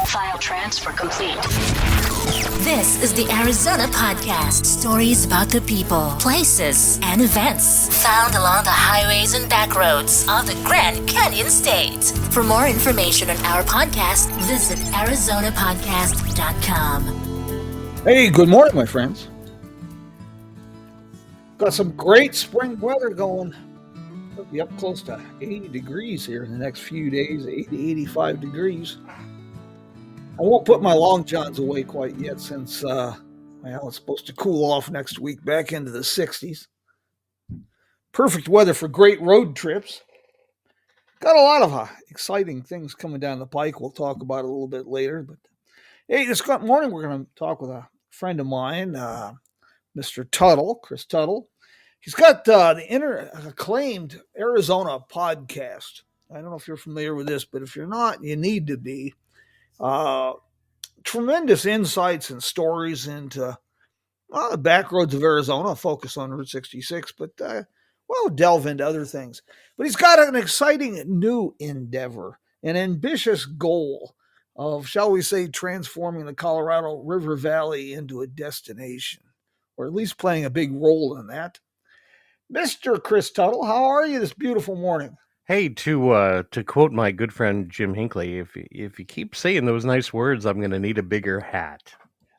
File transfer complete. This is the Arizona Podcast. Stories about the people, places, and events found along the highways and back roads of the Grand Canyon State. For more information on our podcast, visit arizonapodcast.com. Hey, good morning, my friends. Got some great spring weather going. It'll be up close to 80 degrees here in the next few days, 80, 85 degrees. I won't put my long johns away quite yet since, it's supposed to cool off next week back into the 60s. Perfect weather for great road trips. Got a lot of exciting things coming down the pike. We'll talk about it a little bit later. But hey, this morning we're going to talk with a friend of mine, Mr. Tuttle, Chris Tuttle. He's got the acclaimed Arizona podcast. I don't know if you're familiar with this, but if you're not, you need to be. Tremendous insights and stories into the back roads of Arizona, focus on Route 66, but we'll delve into other things. But he's got an exciting new endeavor, an ambitious goal of, shall we say, transforming the Colorado River Valley into a destination, or at least playing a big role in that. Mr. Chris Tuttle, how are you this beautiful morning? Hey, to quote my good friend Jim Hinckley, if you keep saying those nice words, I'm going to need a bigger hat.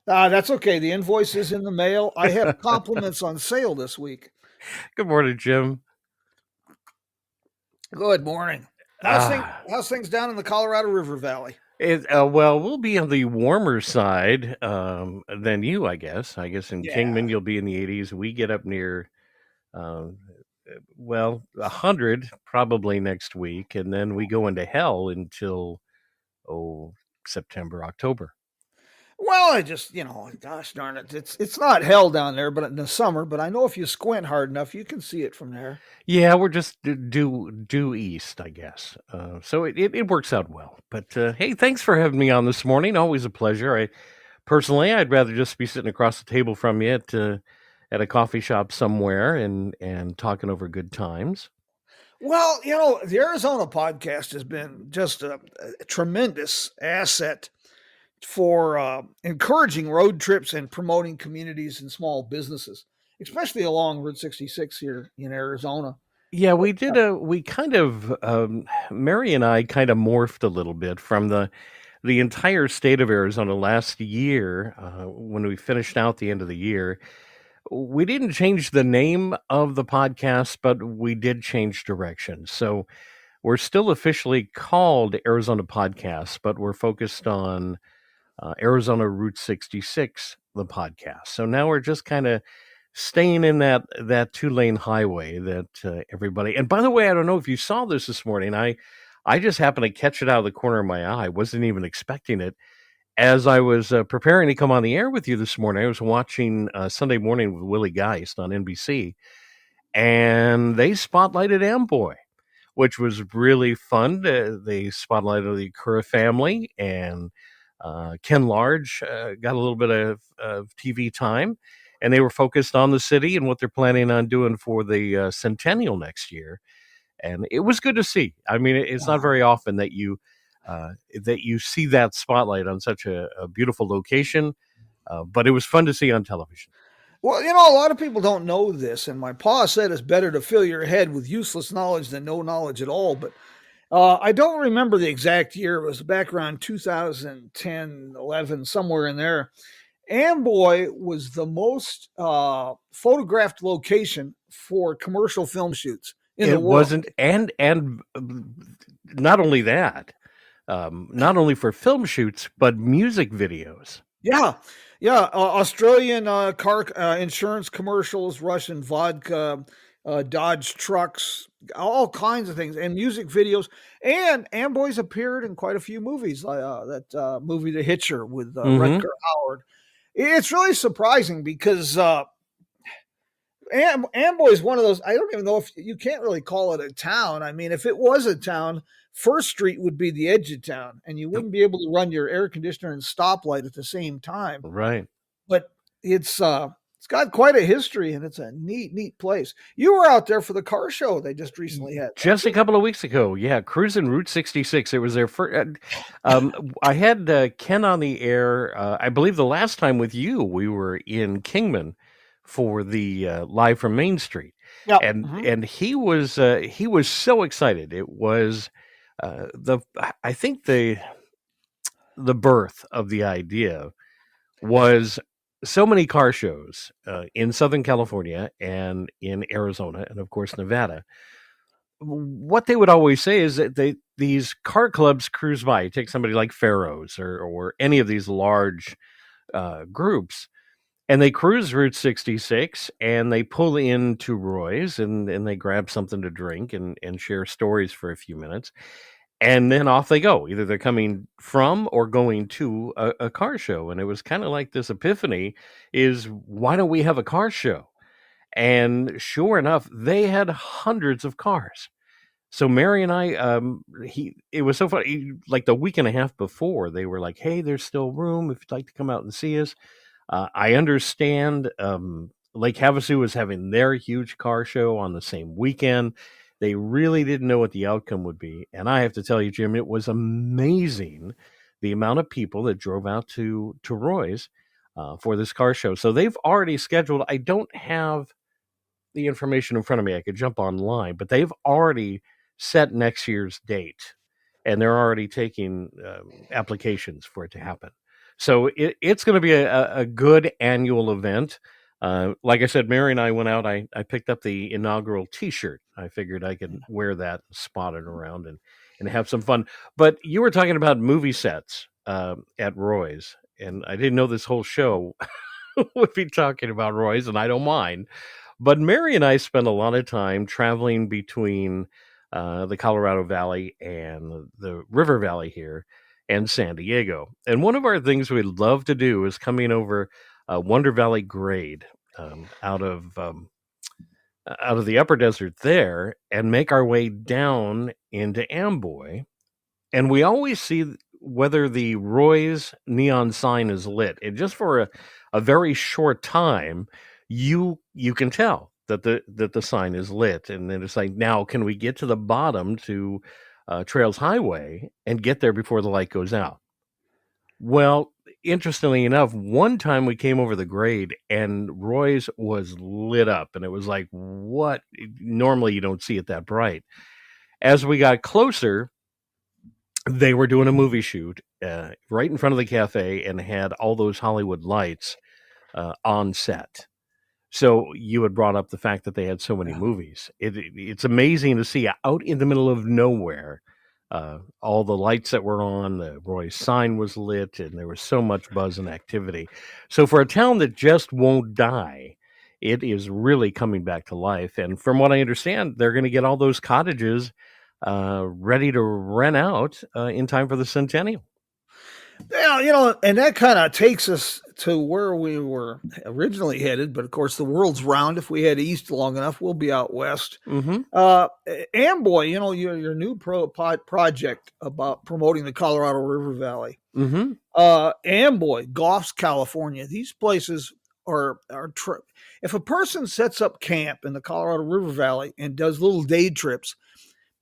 That's okay. The invoice is in the mail. I have compliments on sale this week. Good morning, Jim. Good morning. How's things down in the Colorado River Valley? Well, we'll be on the warmer side than you, I guess. I guess in Kingman, you'll be in the 80s. We get up near... 100 probably next week, and then we go into hell until September, October. Well, I just, gosh darn it, it's not hell down there, but in the summer. But I know if you squint hard enough, you can see it from there. Yeah, we're just due east, I guess. So it works out well. But hey, thanks for having me on this morning. Always a pleasure. Personally, I'd rather just be sitting across the table from you at a coffee shop somewhere and talking over good times. Well, the Arizona podcast has been just a tremendous asset for encouraging road trips and promoting communities and small businesses, especially along Route 66 here in Arizona. Yeah, Mary and I kind of morphed a little bit from the entire state of Arizona last year when we finished out the end of the year. We didn't change the name of the podcast, but we did change direction. So we're still officially called Arizona Podcast, but we're focused on Arizona Route 66, the podcast. So now we're just kind of staying in that 2-lane highway that everybody... And by the way, I don't know if you saw this morning. I just happened to catch it out of the corner of my eye. Wasn't even expecting it. As I was preparing to come on the air with you this morning, I was watching Sunday Morning with Willie Geist on NBC, and they spotlighted Amboy, which was really fun. They spotlighted the Cura family, and Ken Large got a little bit of TV time, and they were focused on the city and what they're planning on doing for the centennial next year. And it was good to see. I mean, it's not very often that you see that spotlight on such a beautiful location, but it was fun to see on television. Well, a lot of people don't know this, and my pa said it's better to fill your head with useless knowledge than no knowledge at all, but I don't remember the exact year. It was back around 2010, 11, somewhere in there. Amboy was the most photographed location for commercial film shoots in the world. It wasn't, and not only that, not only for film shoots, but music videos. Yeah. Australian car insurance commercials, Russian vodka, Dodge trucks, all kinds of things, and music videos. And Amboy's appeared in quite a few movies, that movie The Hitcher with Rutger Hauer. It's really surprising because Amboy is one of those, I don't even know if you can't really call it a town. I mean, if it was a town, First Street would be the edge of town, and you wouldn't be able to run your air conditioner and stoplight at the same time. Right. But it's It's got quite a history, and it's a neat place. You were out there for the car show they just recently had. Just a couple of weeks ago, yeah, cruising Route 66. It was their first. I had Ken on the air. I believe the last time with you, we were in Kingman for the live from Main Street, Yeah. and he was so excited. It was I think the birth of the idea was so many car shows in Southern California and in Arizona and of course Nevada. What they would always say is that these car clubs cruise by. You take somebody like Pharaoh's or any of these large groups, and they cruise Route 66 and they pull into Roy's and they grab something to drink and share stories for a few minutes. And then off they go. Either they're coming from or going to a car show. And it was kind of like this epiphany is why don't we have a car show? And sure enough, they had hundreds of cars. So Mary and I, it was so funny. Like the week and a half before, they were like, "Hey, there's still room if you'd like to come out and see us." I understand Lake Havasu was having their huge car show on the same weekend. They really didn't know what the outcome would be, and I have to tell you, Jim, it was amazing the amount of people that drove out to Roy's for this car show. So they've already scheduled. I don't have the information in front of me. I could jump online, but they've already set next year's date, and they're already taking applications for it to happen. So it's going to be a good annual event. Like I said, Mary and I went out. I picked up the inaugural T-shirt. I figured I could wear that, spot it around, and have some fun. But you were talking about movie sets at Roy's, and I didn't know this whole show would be talking about Roy's, and I don't mind. But Mary and I spent a lot of time traveling between the Colorado Valley and the River Valley here and San Diego. And one of our things we'd love to do is coming over Wonder Valley grade out of the upper desert there and make our way down into Amboy. And we always see whether the Roy's neon sign is lit. And just for a very short time, you can tell that the sign is lit. And then it's like, now can we get to the bottom to Trails Highway and get there before the light goes out? Well, interestingly enough, one time we came over the grade and Roy's was lit up, and it was like, what? Normally you don't see it that bright. As we got closer, they were doing a movie shoot right in front of the cafe and had all those Hollywood lights on set. So you had brought up the fact that they had so many movies. It's amazing to see out in the middle of nowhere all the lights that were on. The Roy's sign was lit, and there was so much buzz and activity. So for a town that just won't die, it is really coming back to life. And from what I understand, they're going to get all those cottages ready to rent out in time for the centennial. Yeah, and that kind of takes us to where we were originally headed. But of course, the world's round. If we head east long enough, we'll be out west. Amboy, your new project about promoting the Colorado River Valley. Amboy, Goffs, California. These places are if a person sets up camp in the Colorado River Valley and does little day trips,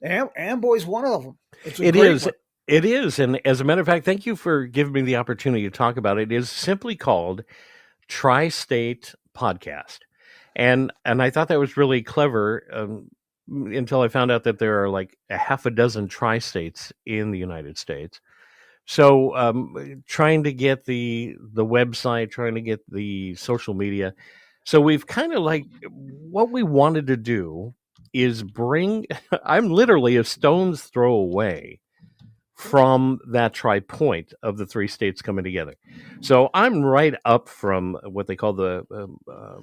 Amboy's one of them. It is. It is. And as a matter of fact, thank you for giving me the opportunity to talk about it. It is simply called Tri-State Podcast. And I thought that was really clever until I found out that there are like a half a dozen tri-states in the United States. So trying to get the website, trying to get the social media. So we've kind of like what we wanted to do is bring, I'm literally a stone's throw away from that tri-point of the three states coming together. So I'm right up from what they call the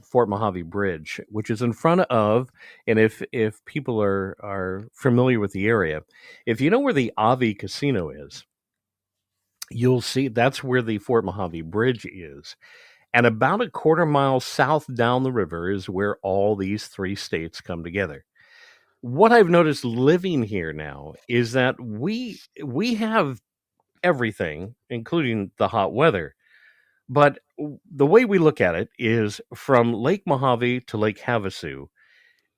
Fort Mojave Bridge, which is in front of, and if people are familiar with the area, if you know where the Avi Casino is, you'll see that's where the Fort Mojave Bridge is. And about a quarter mile south down the river is where all these three states come together. What I've noticed living here now is that we have everything, including the hot weather, But the way we look at it is from Lake Mojave to Lake Havasu,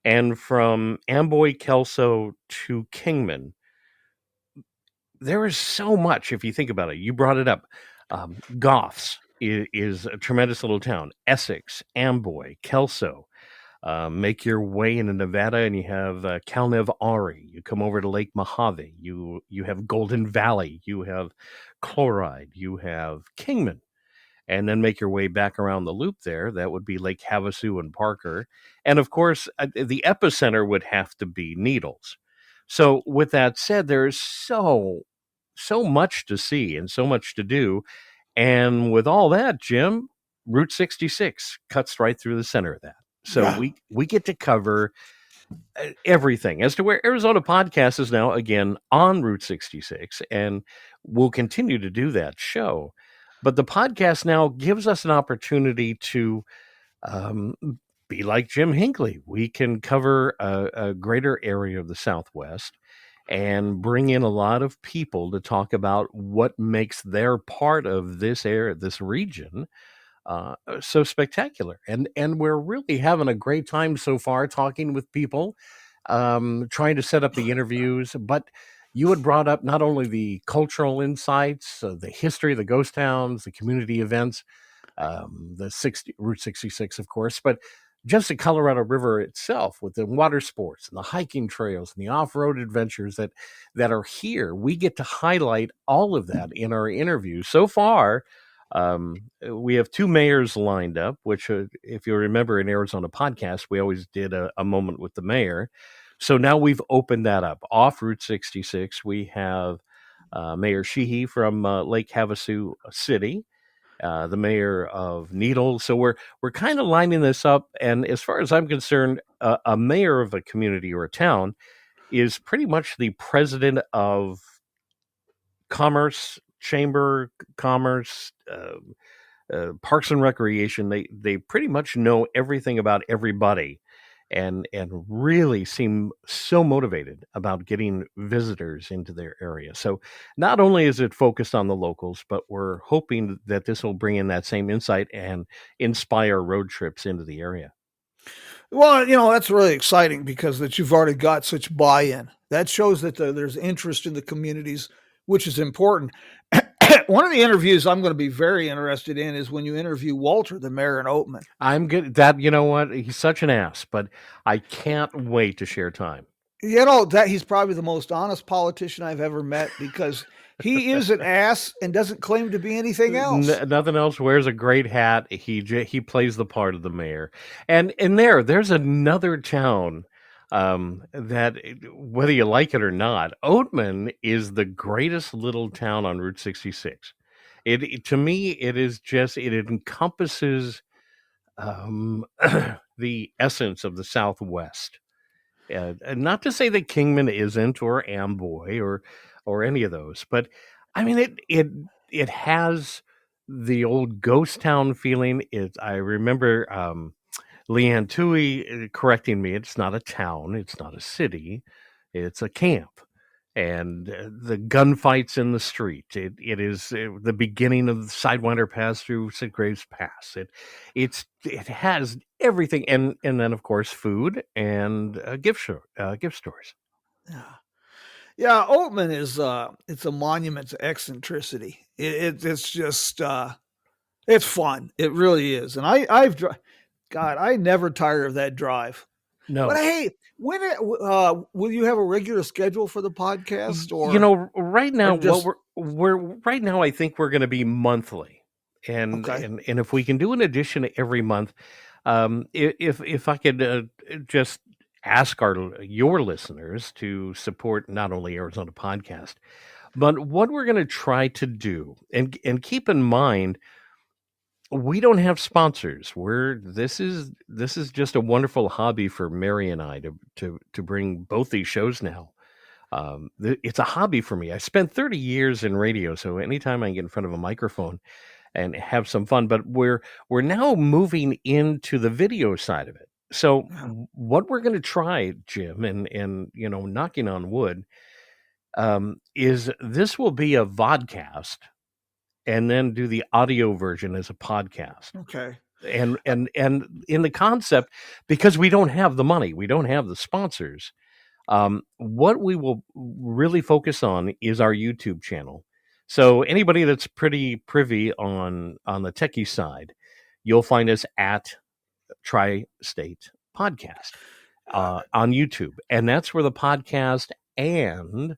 and from Amboy, Kelso to Kingman. There is so much if you think about it. You brought it up. Goffs is a tremendous little town. Essex, Amboy, Kelso. Make your way into Nevada, and you have Calnev Ari. You come over to Lake Mojave. You have Golden Valley. You have Chloride. You have Kingman, and then make your way back around the loop there. That would be Lake Havasu and Parker. And of course, the epicenter would have to be Needles. So, with that said, there's so much to see and so much to do. And with all that, Jim, Route 66 cuts right through the center of that. So Yeah. we get to cover everything. As to where Arizona Podcast is now again on Route 66, and we'll continue to do that show. But the podcast now gives us an opportunity to um, be like Jim Hinckley. We can cover a greater area of the Southwest and bring in a lot of people to talk about what makes their part of this area, this region, so spectacular. And we're really having a great time so far talking with people, trying to set up the interviews. But you had brought up not only the cultural insights, the history, the ghost towns, the community events, Route 66, of course, but just the Colorado River itself with the water sports and the hiking trails and the off-road adventures that are here. We get to highlight all of that in our interviews. So far, we have two mayors lined up, which, if you remember in Arizona Podcast, we always did a moment with the mayor. So now we've opened that up. Off Route 66, we have Mayor Sheehy from Lake Havasu City, the mayor of Needles. So we're kind of lining this up. And as far as I'm concerned, a mayor of a community or a town is pretty much the president of commerce, chamber commerce, parks and recreation. They pretty much know everything about everybody, and really seem so motivated about getting visitors into their area. So not only is it focused on the locals, but we're hoping that this will bring in that same insight and inspire road trips into the area. Well, that's really exciting because that you've already got such buy-in. That shows that there's interest in the communities, which is important. One of the interviews I'm going to be very interested in is when you interview Walter, the mayor in Oatman. I'm good. That, you know what? He's such an ass, but I can't wait to share time. That he's probably the most honest politician I've ever met because he is an ass and doesn't claim to be anything else. Nothing else. Wears a great hat. He plays the part of the mayor. And there's another town that, whether you like it or not, Oatman is the greatest little town on Route 66. To me, it encompasses the essence of the Southwest. And not to say that Kingman isn't, or Amboy, or any of those, but I mean it has the old ghost town feeling. I remember Leanne Tui correcting me. It's not a town. It's not a city. It's a camp. And the gunfights in the street. It is the beginning of the Sidewinder Pass through St. Graves Pass. It has everything, and then of course food and gift stores. Yeah, Oatman is it's a monument to eccentricity. It's just it's fun. It really is, and I never tire of that drive. No, But hey, will you have a regular schedule for the podcast, or right now, just we're right now, I think we're going to be monthly, and okay? and if we can do an edition every month, if I could just ask your listeners to support not only Arizona Podcast, but what we're going to try to do, and keep in mind, we don't have sponsors. This is just a wonderful hobby for Mary and I to bring both these shows now. It's a hobby for me. I spent 30 years in radio, so anytime I get in front of a microphone and have some fun, but we're now moving into the video side of it. So what we're going to try, Jim, and knocking on wood, is this will be a vodcast, and then do the audio version as a podcast. Okay. And in the concept, because we don't have the money, we don't have the sponsors. What we will really focus on is our YouTube channel. So anybody that's pretty privy on the techie side, you'll find us at Tri-State Podcast on YouTube, and that's where the podcast and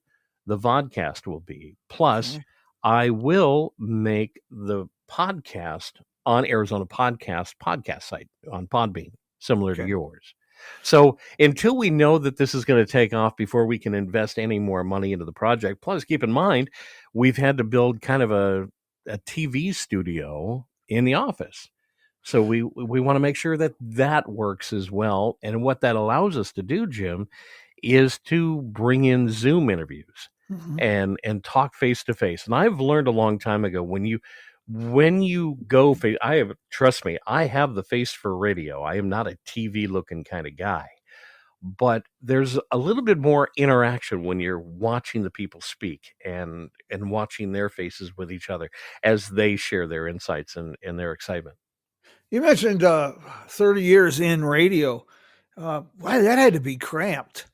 the vodcast will be. Plus, I will make the podcast on Arizona podcast site on Podbean, similar to yours. So until we know that this is going to take off before we can invest any more money into the project, plus keep in mind, we've had to build kind of a TV studio in the office. So we want to make sure that that works as well. And what that allows us to do, Jim, is to bring in Zoom interviews and talk face to face. And I've learned a long time ago when you go face, trust me, I have the face for radio. I am not a TV looking kind of guy. But there's a little bit more interaction when you're watching the people speak and watching their faces with each other as they share their insights and their excitement. You mentioned 30 years in radio. Wow, that had to be cramped.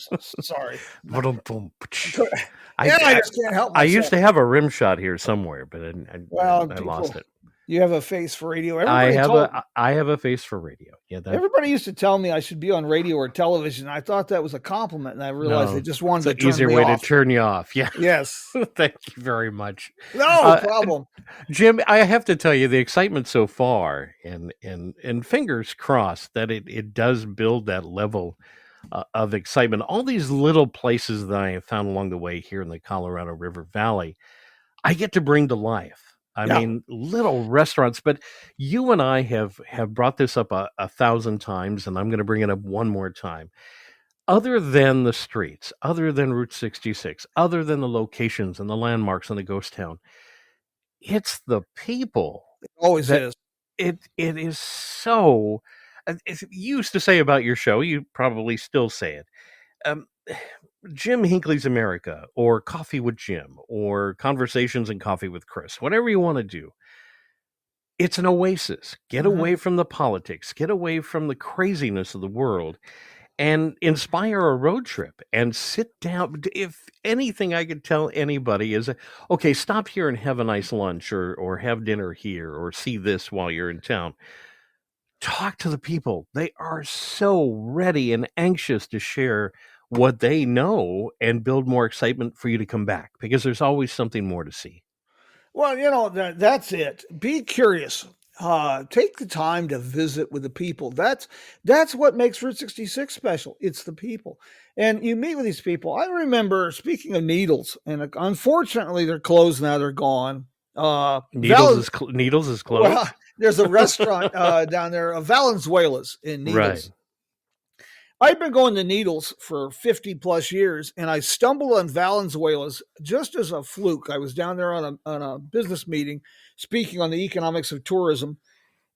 Sorry. I just can't help myself. I used to have a rim shot here somewhere, but I lost it. You have a face for radio. I have a face for radio. Yeah, everybody used to tell me I should be on radio or television. I thought that was a compliment, and I realized they just wanted to turn me off. It's an easier way to turn you off. Yeah. Yes. Thank you very much. No problem. Jim, I have to tell you, the excitement so far, and fingers crossed that it does build that level of excitement. All these little places that I have found along the way here in the Colorado River Valley, I get to bring to life. I mean, little restaurants, but you and I have brought this up a 1,000 times, and I'm going to bring it up one more time. Other than the streets, other than Route 66, other than the locations and the landmarks in the ghost town, it's the people. It always is. It is so. You used to say about your show, you probably still say it. Jim Hinckley's America, or Coffee with Jim, or Conversations and Coffee with Chris, whatever you want to do. It's an oasis. Get away from the politics, get away from the craziness of the world, and inspire a road trip and sit down. If anything I could tell anybody is, okay, stop here and have a nice lunch or have dinner here or see this while you're in town. Talk to the people. They are so ready and anxious to share what they know and build more excitement for you to come back, because there's always something more to see. Well, that's it. Be curious. Take the time to visit with the people. That's what makes Route 66 special. It's the people. And you meet with these people. I remember, speaking of Needles, and unfortunately they're closed now. They're gone. Needles is closed. Well, there's a restaurant down there, Valenzuela's in Needles. Right. I've been going to Needles for 50 plus years, and I stumbled on Valenzuela's just as a fluke. I was down there on a business meeting speaking on the economics of tourism,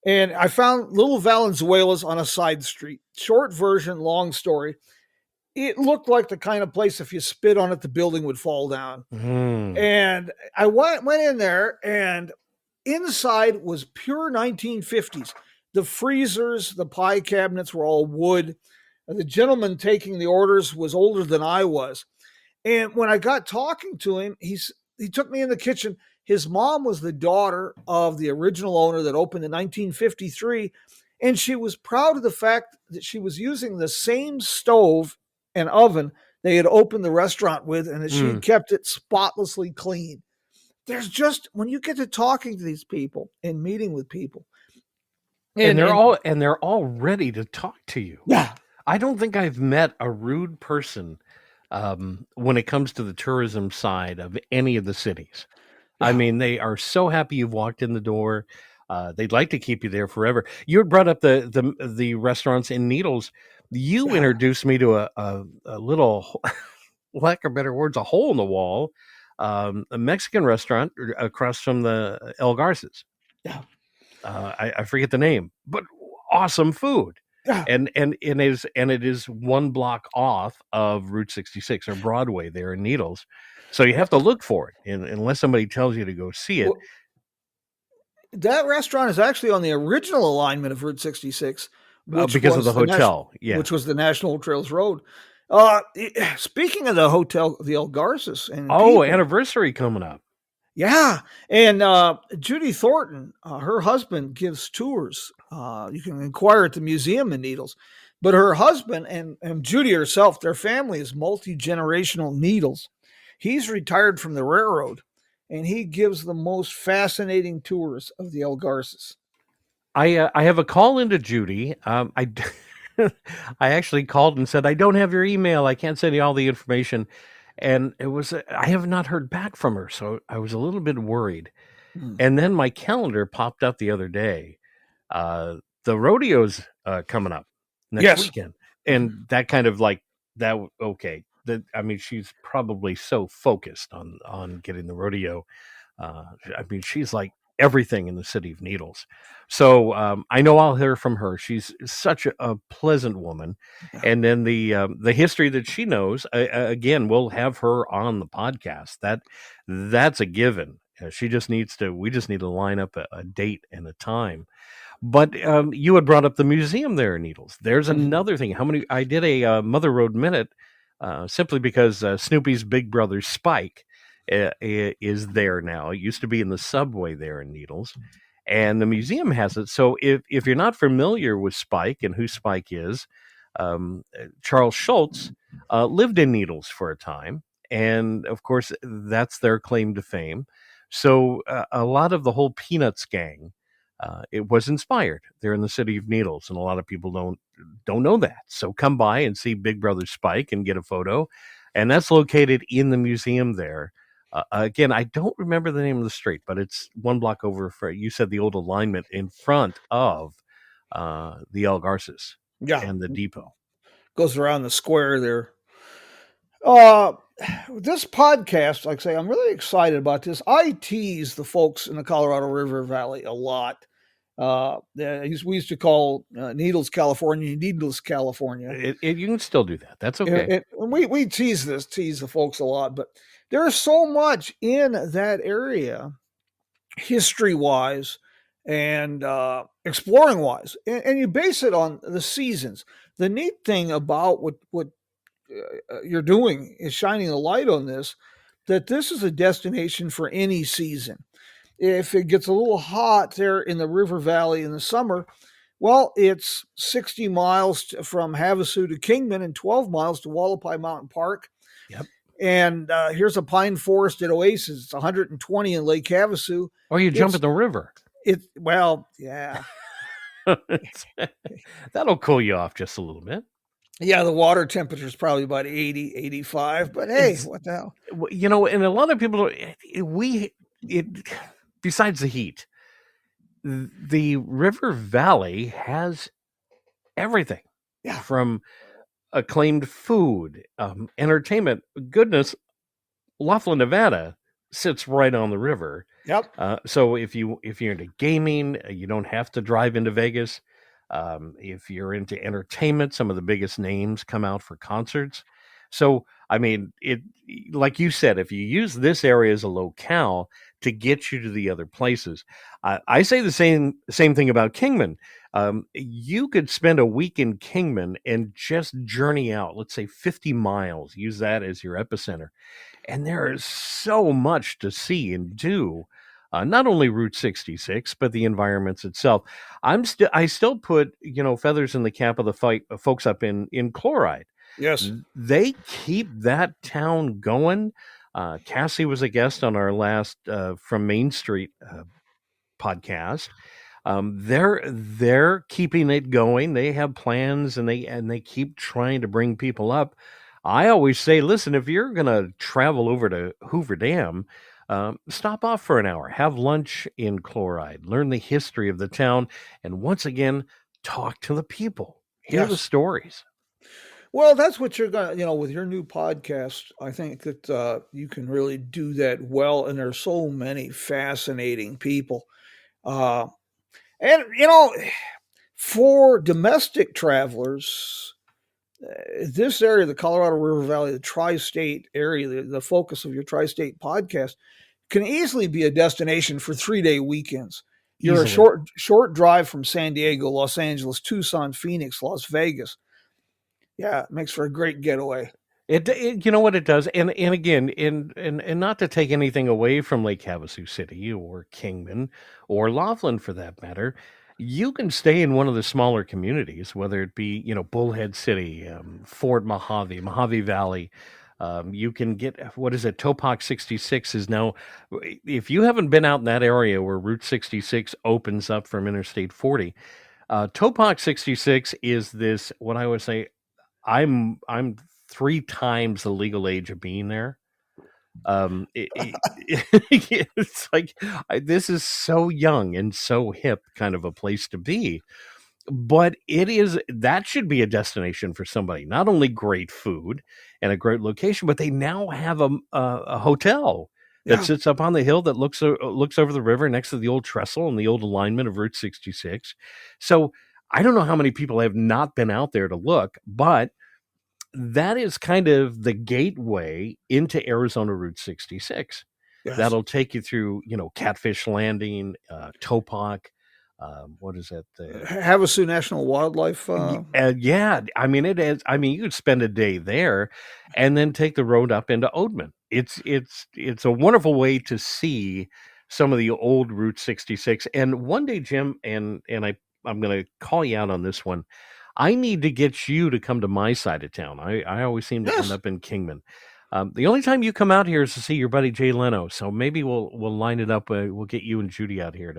and I found little Valenzuela's on a side street. Short version, long story. It looked like the kind of place if you spit on it, the building would fall down. And I went in there, and inside was pure 1950s. The freezers, the pie cabinets were all wood. The gentleman taking the orders was older than I was. And when I got talking to him, he took me in the kitchen. His mom was the daughter of the original owner that opened in 1953. And she was proud of the fact that she was using the same stove and oven they had opened the restaurant with, and that she had kept it spotlessly clean. There's just, when you get to talking to these people and meeting with people, and they're all ready to talk to you. Yeah. I don't think I've met a rude person when it comes to the tourism side of any of the cities. Yeah. I mean, they are so happy you've walked in the door. They'd like to keep you there forever. You had brought up the restaurants in Needles. You introduced me to a little, lack of better words, a hole in the wall, a Mexican restaurant across from the El Garza's. Yeah. I forget the name, but awesome food. Yeah. And it is one block off of Route 66 or Broadway there in Needles. So you have to look for it, and unless somebody tells you to go see it. Well, that restaurant is actually on the original alignment of Route 66, Because of the hotel. Yeah. which was the National Trails Road. Speaking of the hotel, the El Garces and Oh, people, anniversary coming up. yeah, and Judy Thornton, her husband gives tours. You can inquire at the museum in Needles, but her husband and Judy herself, their family is multi-generational Needles. He's retired from the railroad, and he gives the most fascinating tours of the El Garces. I have a call into Judy. I actually called and said I don't have your email. I can't send you all the information, and I have not heard back from her, so I was a little bit worried. And then my calendar popped up the other day. The rodeo's coming up next Yes. weekend, and that kind of like that. Okay, that I mean, she's probably so focused on getting the rodeo. I mean, she's like everything in the city of Needles. So I know I'll hear from her. She's such a pleasant woman, and then the history that she knows. Again, we'll have her on the podcast. That's a given. She just needs to. We just need to line up a date and a time. But you had brought up the museum there in Needles. There's another thing. How many? I did a Mother Road Minute simply because Snoopy's big brother Spike is there now. It used to be in the subway there in Needles, and the museum has it. So if you're not familiar with Spike and who Spike is, Charles Schultz lived in Needles for a time, and of course that's their claim to fame. So a lot of the whole Peanuts gang. It was inspired there in the city of Needles, and a lot of people don't know that. So come by and see Big Brother Spike and get a photo, and that's located in the museum there. Again, I don't remember the name of the street, but it's one block over. You said the old alignment in front of the El Garces Yeah, and the depot. goes around the square there. Uh, this podcast, like I say, I'm really excited about this. I tease the folks in the Colorado River Valley a lot. We used to call Needles, California, Needles, California. You can still do that. That's okay. We tease the folks a lot, but there's so much in that area, history wise and exploring wise, and you base it on the seasons. The neat thing about what you're doing is shining a light on this, that this is a destination for any season. If it gets a little hot there in the river valley in the summer, well, it's 60 miles from Havasu to Kingman and 12 miles to Wallapai Mountain Park. Yep. And here's a pine forested oasis. It's 120 in Lake Havasu. Or you jump in the river. Yeah. That'll cool you off just a little bit. Yeah, the water temperature is probably about 80, 85, but hey, what the hell? And a lot of people, besides the heat, the river valley has everything. Yeah. From acclaimed food, entertainment. Goodness, Laughlin, Nevada sits right on the river. Yep. So if you're into gaming, you don't have to drive into Vegas. If you're into entertainment, some of the biggest names come out for concerts. So, I mean, like you said, if you use this area as a locale to get you to the other places, I say the same thing about Kingman. You could spend a week in Kingman and just journey out, let's say 50 miles, use that as your epicenter. And there is so much to see and do. Not only Route 66, but the environments itself. I still put feathers in the cap of the fight, folks up in Chloride. Yes, they keep that town going. Cassie was a guest on our last From Main Street podcast. They're keeping it going. They have plans, and they keep trying to bring people up. I always say, listen, if you're going to travel over to Hoover Dam, stop off for an hour, have lunch in Chloride, learn the history of the town, and once again, talk to the people, hear the stories. Well, that's what you're going to, with your new podcast. I think that you can really do that well. And there's so many fascinating people. And, for domestic travelers, This area, the Colorado River Valley, the tri-state area, the focus of your tri-state podcast, can easily be a destination for 3-day weekends. You're a Easily. short drive from San Diego, Los Angeles, Tucson, Phoenix, Las Vegas. Yeah, it makes for a great getaway. You know what it does, and again, and not to take anything away from Lake Havasu City or Kingman or Laughlin for that matter, you can stay in one of the smaller communities, whether it be Bullhead City, Fort Mojave, Mojave Valley. You can get what is it? Topak 66 is now. If you haven't been out in that area where Route 66 opens up from Interstate 40, Topak 66 is this. What I would say, I'm 3 times the legal age of being there. It's like this is so young and so hip, kind of a place to be. But that should be a destination for somebody. Not only great food and a great location, but they now have a hotel that sits up on the hill that looks over the river next to the old trestle and the old alignment of Route 66. So I don't know how many people have not been out there to look, but that is kind of the gateway into Arizona Route 66. Yes. That'll take you through, Catfish Landing, Topak. What is that? Havasu National Wildlife. Yeah, I mean it is. I mean, you could spend a day there, and then take the road up into Oatman. It's a wonderful way to see some of the old Route 66. And one day, Jim, and I'm going to call you out on this one. I need to get you to come to my side of town. I always seem to end up in Kingman. The only time you come out here is to see your buddy Jay Leno. So maybe we'll line it up. We'll get you and Judy out here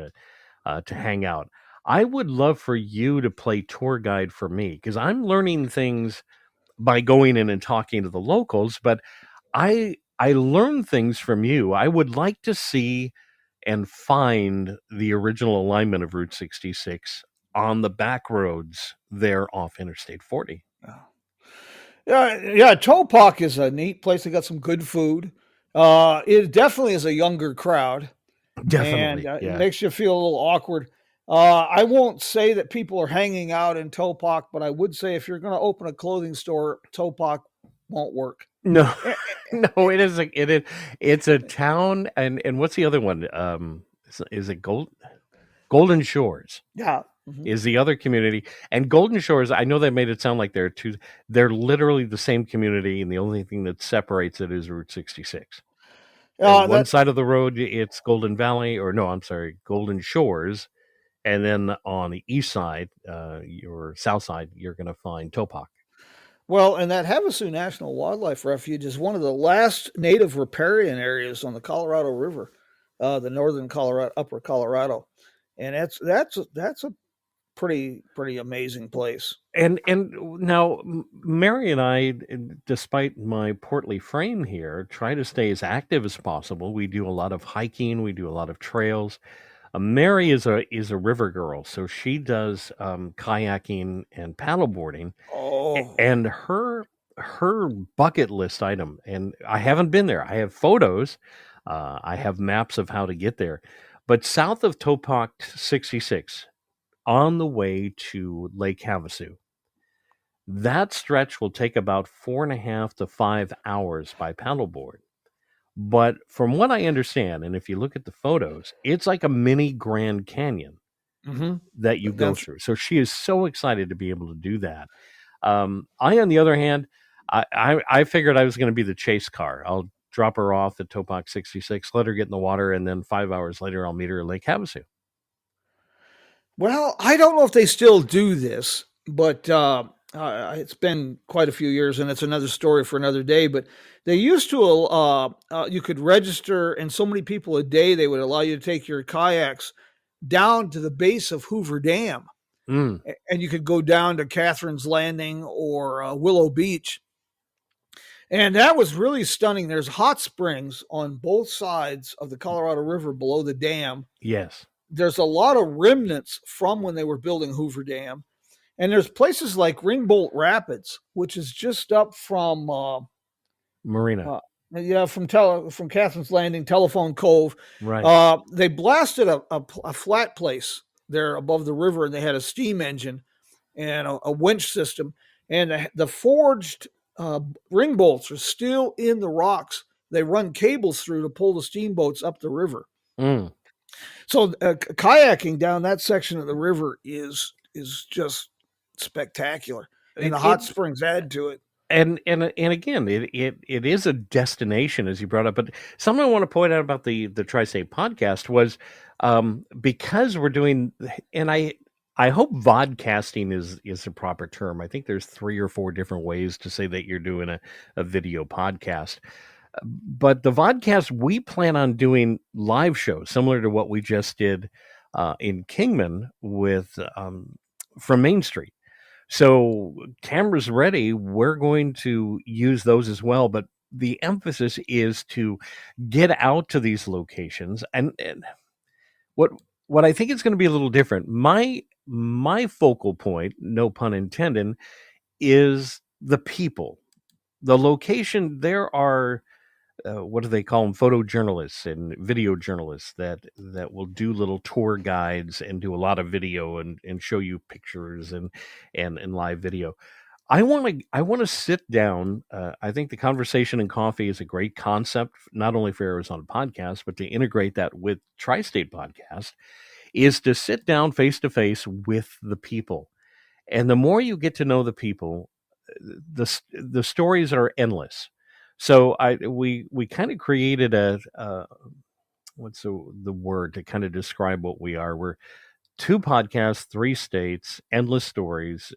to hang out. I would love for you to play tour guide for me because I'm learning things by going in and talking to the locals. But I learn things from you. I would like to see and find the original alignment of Route 66 on the back roads there off Interstate 40. Yeah, Topak is a neat place. They got some good food. It definitely is a younger crowd. Definitely. And it makes you feel a little awkward. I won't say that people are hanging out in Topak, but I would say if you're going to open a clothing store, Topak won't work. No, no, it's a town. And what's the other one? Is it Golden Shores? Yeah. Is the other community. And Golden Shores, I know they made it sound like they're literally the same community, and the only thing that separates it is Route 66. On one side of the road, it's Golden Valley, Golden Shores, and then on the east side, your south side, you're going to find Topak. Well, and that Havasu National Wildlife Refuge is one of the last native riparian areas on the Colorado River, the northern Colorado, upper Colorado, and that's a pretty amazing place. And now Mary and I, despite my portly frame here, try to stay as active as possible. We do a lot of hiking, we do a lot of trails. Mary is a river girl, so she does kayaking and paddleboarding. Oh, and her bucket list item, and I haven't been there. I have photos, I have maps of how to get there, but south of Topak 66, on the way to Lake Havasu, that stretch will take about 4.5 to 5 hours by paddleboard. But from what I understand, and if you look at the photos, it's like a mini Grand Canyon that you go through. So she is so excited to be able to do that. I, on the other hand, I figured I was going to be the chase car. I'll drop her off at Topak 66, let her get in the water, and then 5 hours later, I'll meet her at Lake Havasu. Well, I don't know if they still do this, but it's been quite a few years, and it's another story for another day. But they used to, you could register, and so many people a day, they would allow you to take your kayaks down to the base of Hoover Dam. And you could go down to Catherine's Landing or Willow Beach. And that was really stunning. There's hot springs on both sides of the Colorado River below the dam. Yes. There's a lot of remnants from when they were building Hoover Dam. And there's places like Ringbolt Rapids, which is just up from Marina. From Catherine's Landing, Telephone Cove. Right. They blasted a flat place there above the river, and they had a steam engine and a winch system. and the forged ring bolts are still in the rocks. They run cables through to pull the steamboats up the river. Mm. So kayaking down that section of the river is just spectacular, and It the hot it springs add to it. and again, it is a destination, as you brought up. But something I want to point out about the Tri-State podcast was, because we're doing, and I hope vodcasting is a proper term. I think there's 3 or 4 different ways to say that you're doing a video podcast. But the vodcast, we plan on doing live shows similar to what we just did in Kingman with from Main Street. So cameras ready, we're going to use those as well. But the emphasis is to get out to these locations, and what what I think is going to be a little different. My focal point, no pun intended, is the people. The location. There are what do they call them? Photojournalists and video journalists that will do little tour guides and do a lot of video and show you pictures and live video. I want to sit down. I think the conversation and coffee is a great concept, not only for Arizona podcast, but to integrate that with Tri-State podcast. Is to sit down face to face with the people, and the more you get to know the people, the stories are endless. So we kind of created a what's the word to kind of describe what we are. We're 2 podcasts, 3 states, endless stories,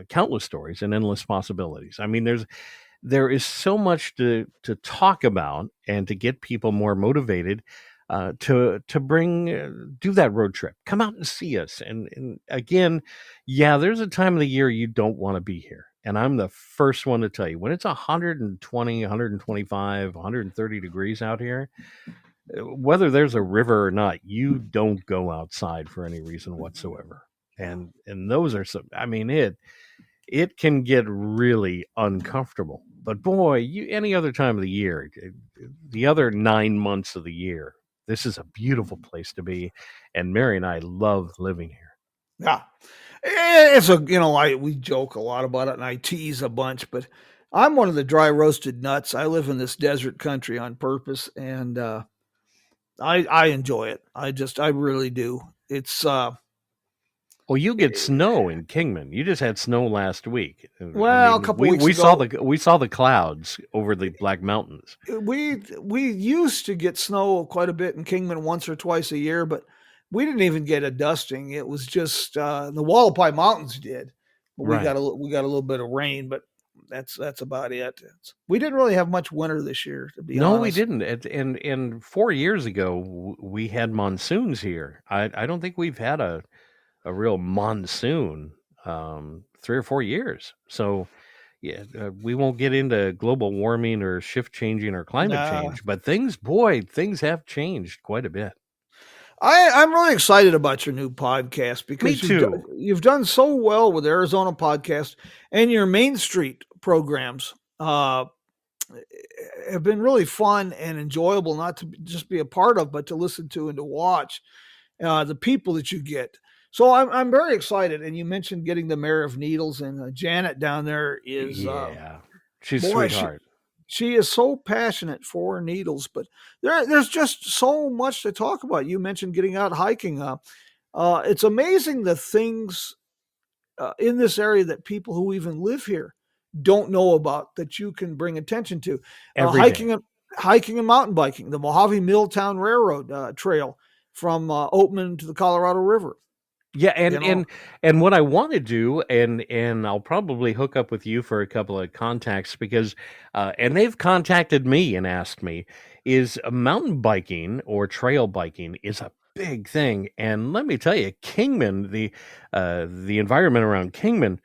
countless stories, and endless possibilities. I mean, there is so much to talk about and to get people more motivated to bring do that road trip. Come out and see us. And again, yeah, there's a time of the year you don't want to be here. And I'm the first one to tell you, when it's 120, 125, 130 degrees out here, whether there's a river or not, you don't go outside for any reason whatsoever. And those are some, I mean, it can get really uncomfortable. But boy, any other time of the year, the other 9 months of the year, this is a beautiful place to be. And Mary and I love living here. Yeah, it's we joke a lot about it, and I tease a bunch, but I'm one of the dry roasted nuts. I live in this desert country on purpose, and I enjoy it. I really do. It's Well, you get snow in Kingman. You just had snow last week. I well, a mean, couple we, weeks we saw ago, the we saw the clouds over the Black Mountains. we used to get snow quite a bit in Kingman once or twice a year, but we didn't even get a dusting. It was just the Wallapai Mountains did. But Right. we got a little bit of rain, but that's about it. We didn't really have much winter this year, to be No, we honest. didn't. And 4 years ago, we had monsoons here. I don't think we've had a real monsoon 3 or 4 years. So yeah, we won't get into global warming or shift changing or climate Nah, change, but things have changed quite a bit. I'm really excited about your new podcast Me because too. you've done so well with Arizona podcast, and your Main Street programs have been really fun and enjoyable, not to just be a part of, but to listen to and to watch the people that you get. So I'm very excited. And you mentioned getting the Mayor of Needles, and Janet down there is Yeah, she's a boy, sweetheart. she is so passionate for needles, but there's just so much to talk about. You mentioned getting out hiking. It's amazing the things in this area that people who even live here don't know about that you can bring attention to. Every day. Hiking and mountain biking, the Mojave Milltown Railroad Trail from Oatman to the Colorado River. Yeah, You know, and what I want to do, and I'll probably hook up with you for a couple of contacts because, and they've contacted me and asked me, is mountain biking or trail biking is a big thing, and let me tell you, Kingman, the environment around Kingman,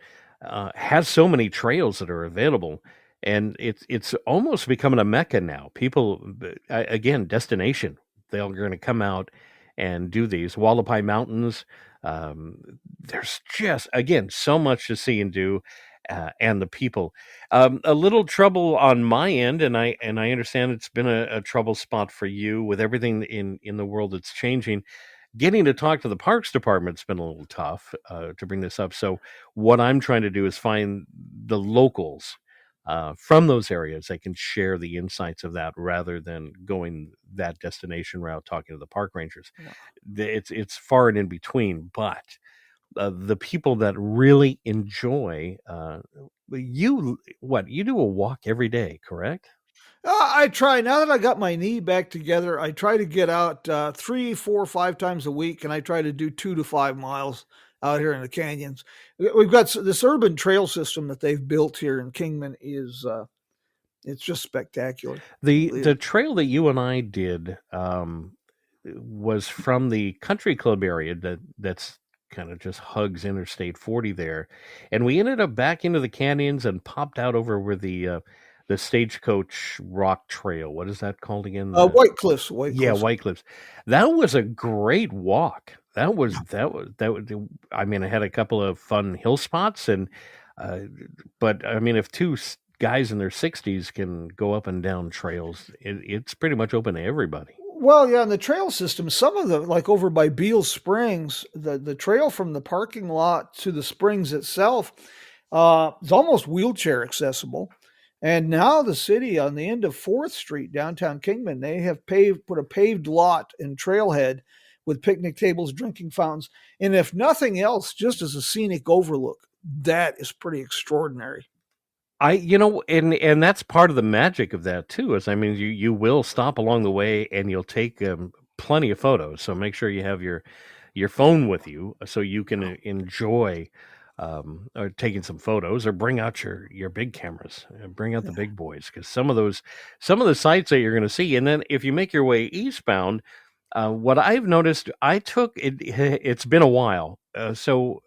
has so many trails that are available, and it's almost becoming a mecca now. People, again, destination. They're going to come out and do these Wallapai Mountains. There's just again so much to see and do, and the people. A little trouble on my end, and I understand it's been a trouble spot for you with everything in the world that's changing. getting to talk to the parks department's been a little tough to bring this up. So what I'm trying to do is find the locals from those areas that can share the insights of that rather than going that destination route talking to the park rangers. Wow. It's far and in between, but the people that really enjoy you do a walk every day, correct? I try now that I got my knee back together. I try to get out 3, 4, 5 times a week, and I try to do 2 to 5 miles out here in the canyons. We've got this urban trail system that they've built here in Kingman is it's just spectacular. The trail that you and I did was from the country club area that's kind of just hugs Interstate 40 there, and we ended up back into the canyons and popped out over where the Stagecoach Rock Trail. What is that called again? White Cliffs, White Yeah, Cliffs. White Cliffs. That was a great walk. That was. I mean, I had a couple of fun hill spots, and but I mean, if guys in their 60s can go up and down trails, it's pretty much open to everybody. Well, yeah, and the trail system, some of the like over by Beale Springs, the trail from the parking lot to the springs itself is almost wheelchair accessible. And now the city on the end of 4th Street, downtown Kingman, they have put a paved lot and trailhead with picnic tables, drinking fountains, and if nothing else, just as a scenic overlook, that is pretty extraordinary. And that's part of the magic of that too. Is I mean, you will stop along the way and you'll take plenty of photos. So make sure you have your phone with you so you can enjoy or taking some photos, or bring out your big cameras, bring out the big boys, because some of the sites that you're going to see. And then if you make your way eastbound, what I've noticed, it's been a while. So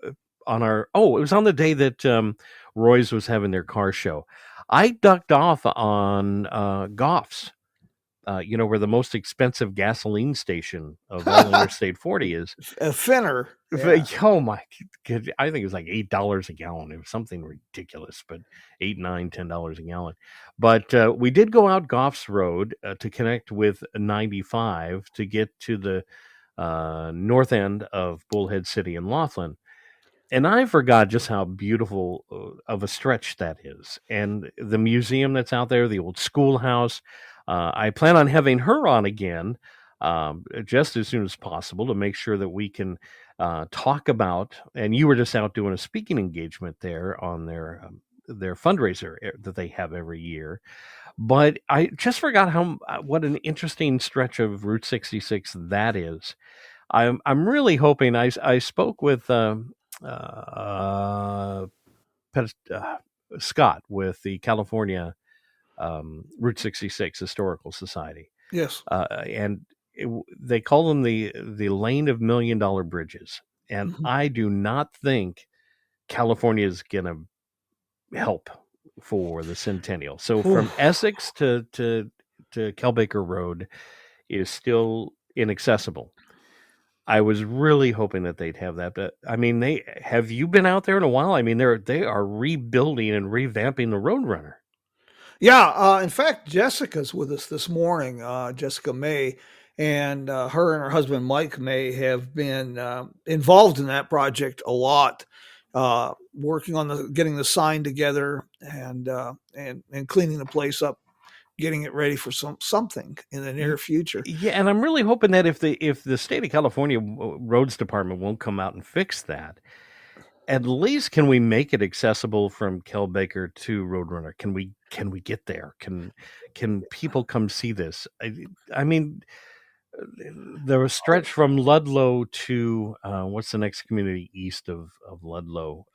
on it was on the day that Roy's was having their car show. I ducked off on Goff's, where the most expensive gasoline station of all Interstate 40 is. A Finner. Yeah. Oh my God, I think it was like $8 a gallon. It was something ridiculous, but $8, $9, $10 a gallon. But we did go out Goff's Road to connect with 95 to get to the north end of Bullhead City in Laughlin. And I forgot just how beautiful of a stretch that is. And the museum that's out there, the old schoolhouse, I plan on having her on again just as soon as possible to make sure that we can talk about, and you were just out doing a speaking engagement there on their fundraiser that they have every year. But I just forgot what an interesting stretch of Route 66 that is. I'm really hoping. I spoke with Scott with the California Route 66 Historical Society. Yes. And they call them the lane of $1 million bridges. And I do not think California is going to help for the centennial. So from Essex to Kelbaker Road is still inaccessible. I was really hoping that they'd have that, but I mean, have you been out there in a while? I mean, they are rebuilding and revamping the Roadrunner. Yeah, in fact, Jessica's with us this morning, Jessica May, and her and her husband Mike May have been involved in that project a lot, working on getting the sign together and cleaning the place up, getting it ready for something in the near future. Yeah, and I'm really hoping that if the state of California Roads Department won't come out and fix that, at least can we make it accessible from Kelbaker to Roadrunner? Can we get there? Can people come see this? I mean, the stretch from Ludlow to what's the next community east of Ludlow?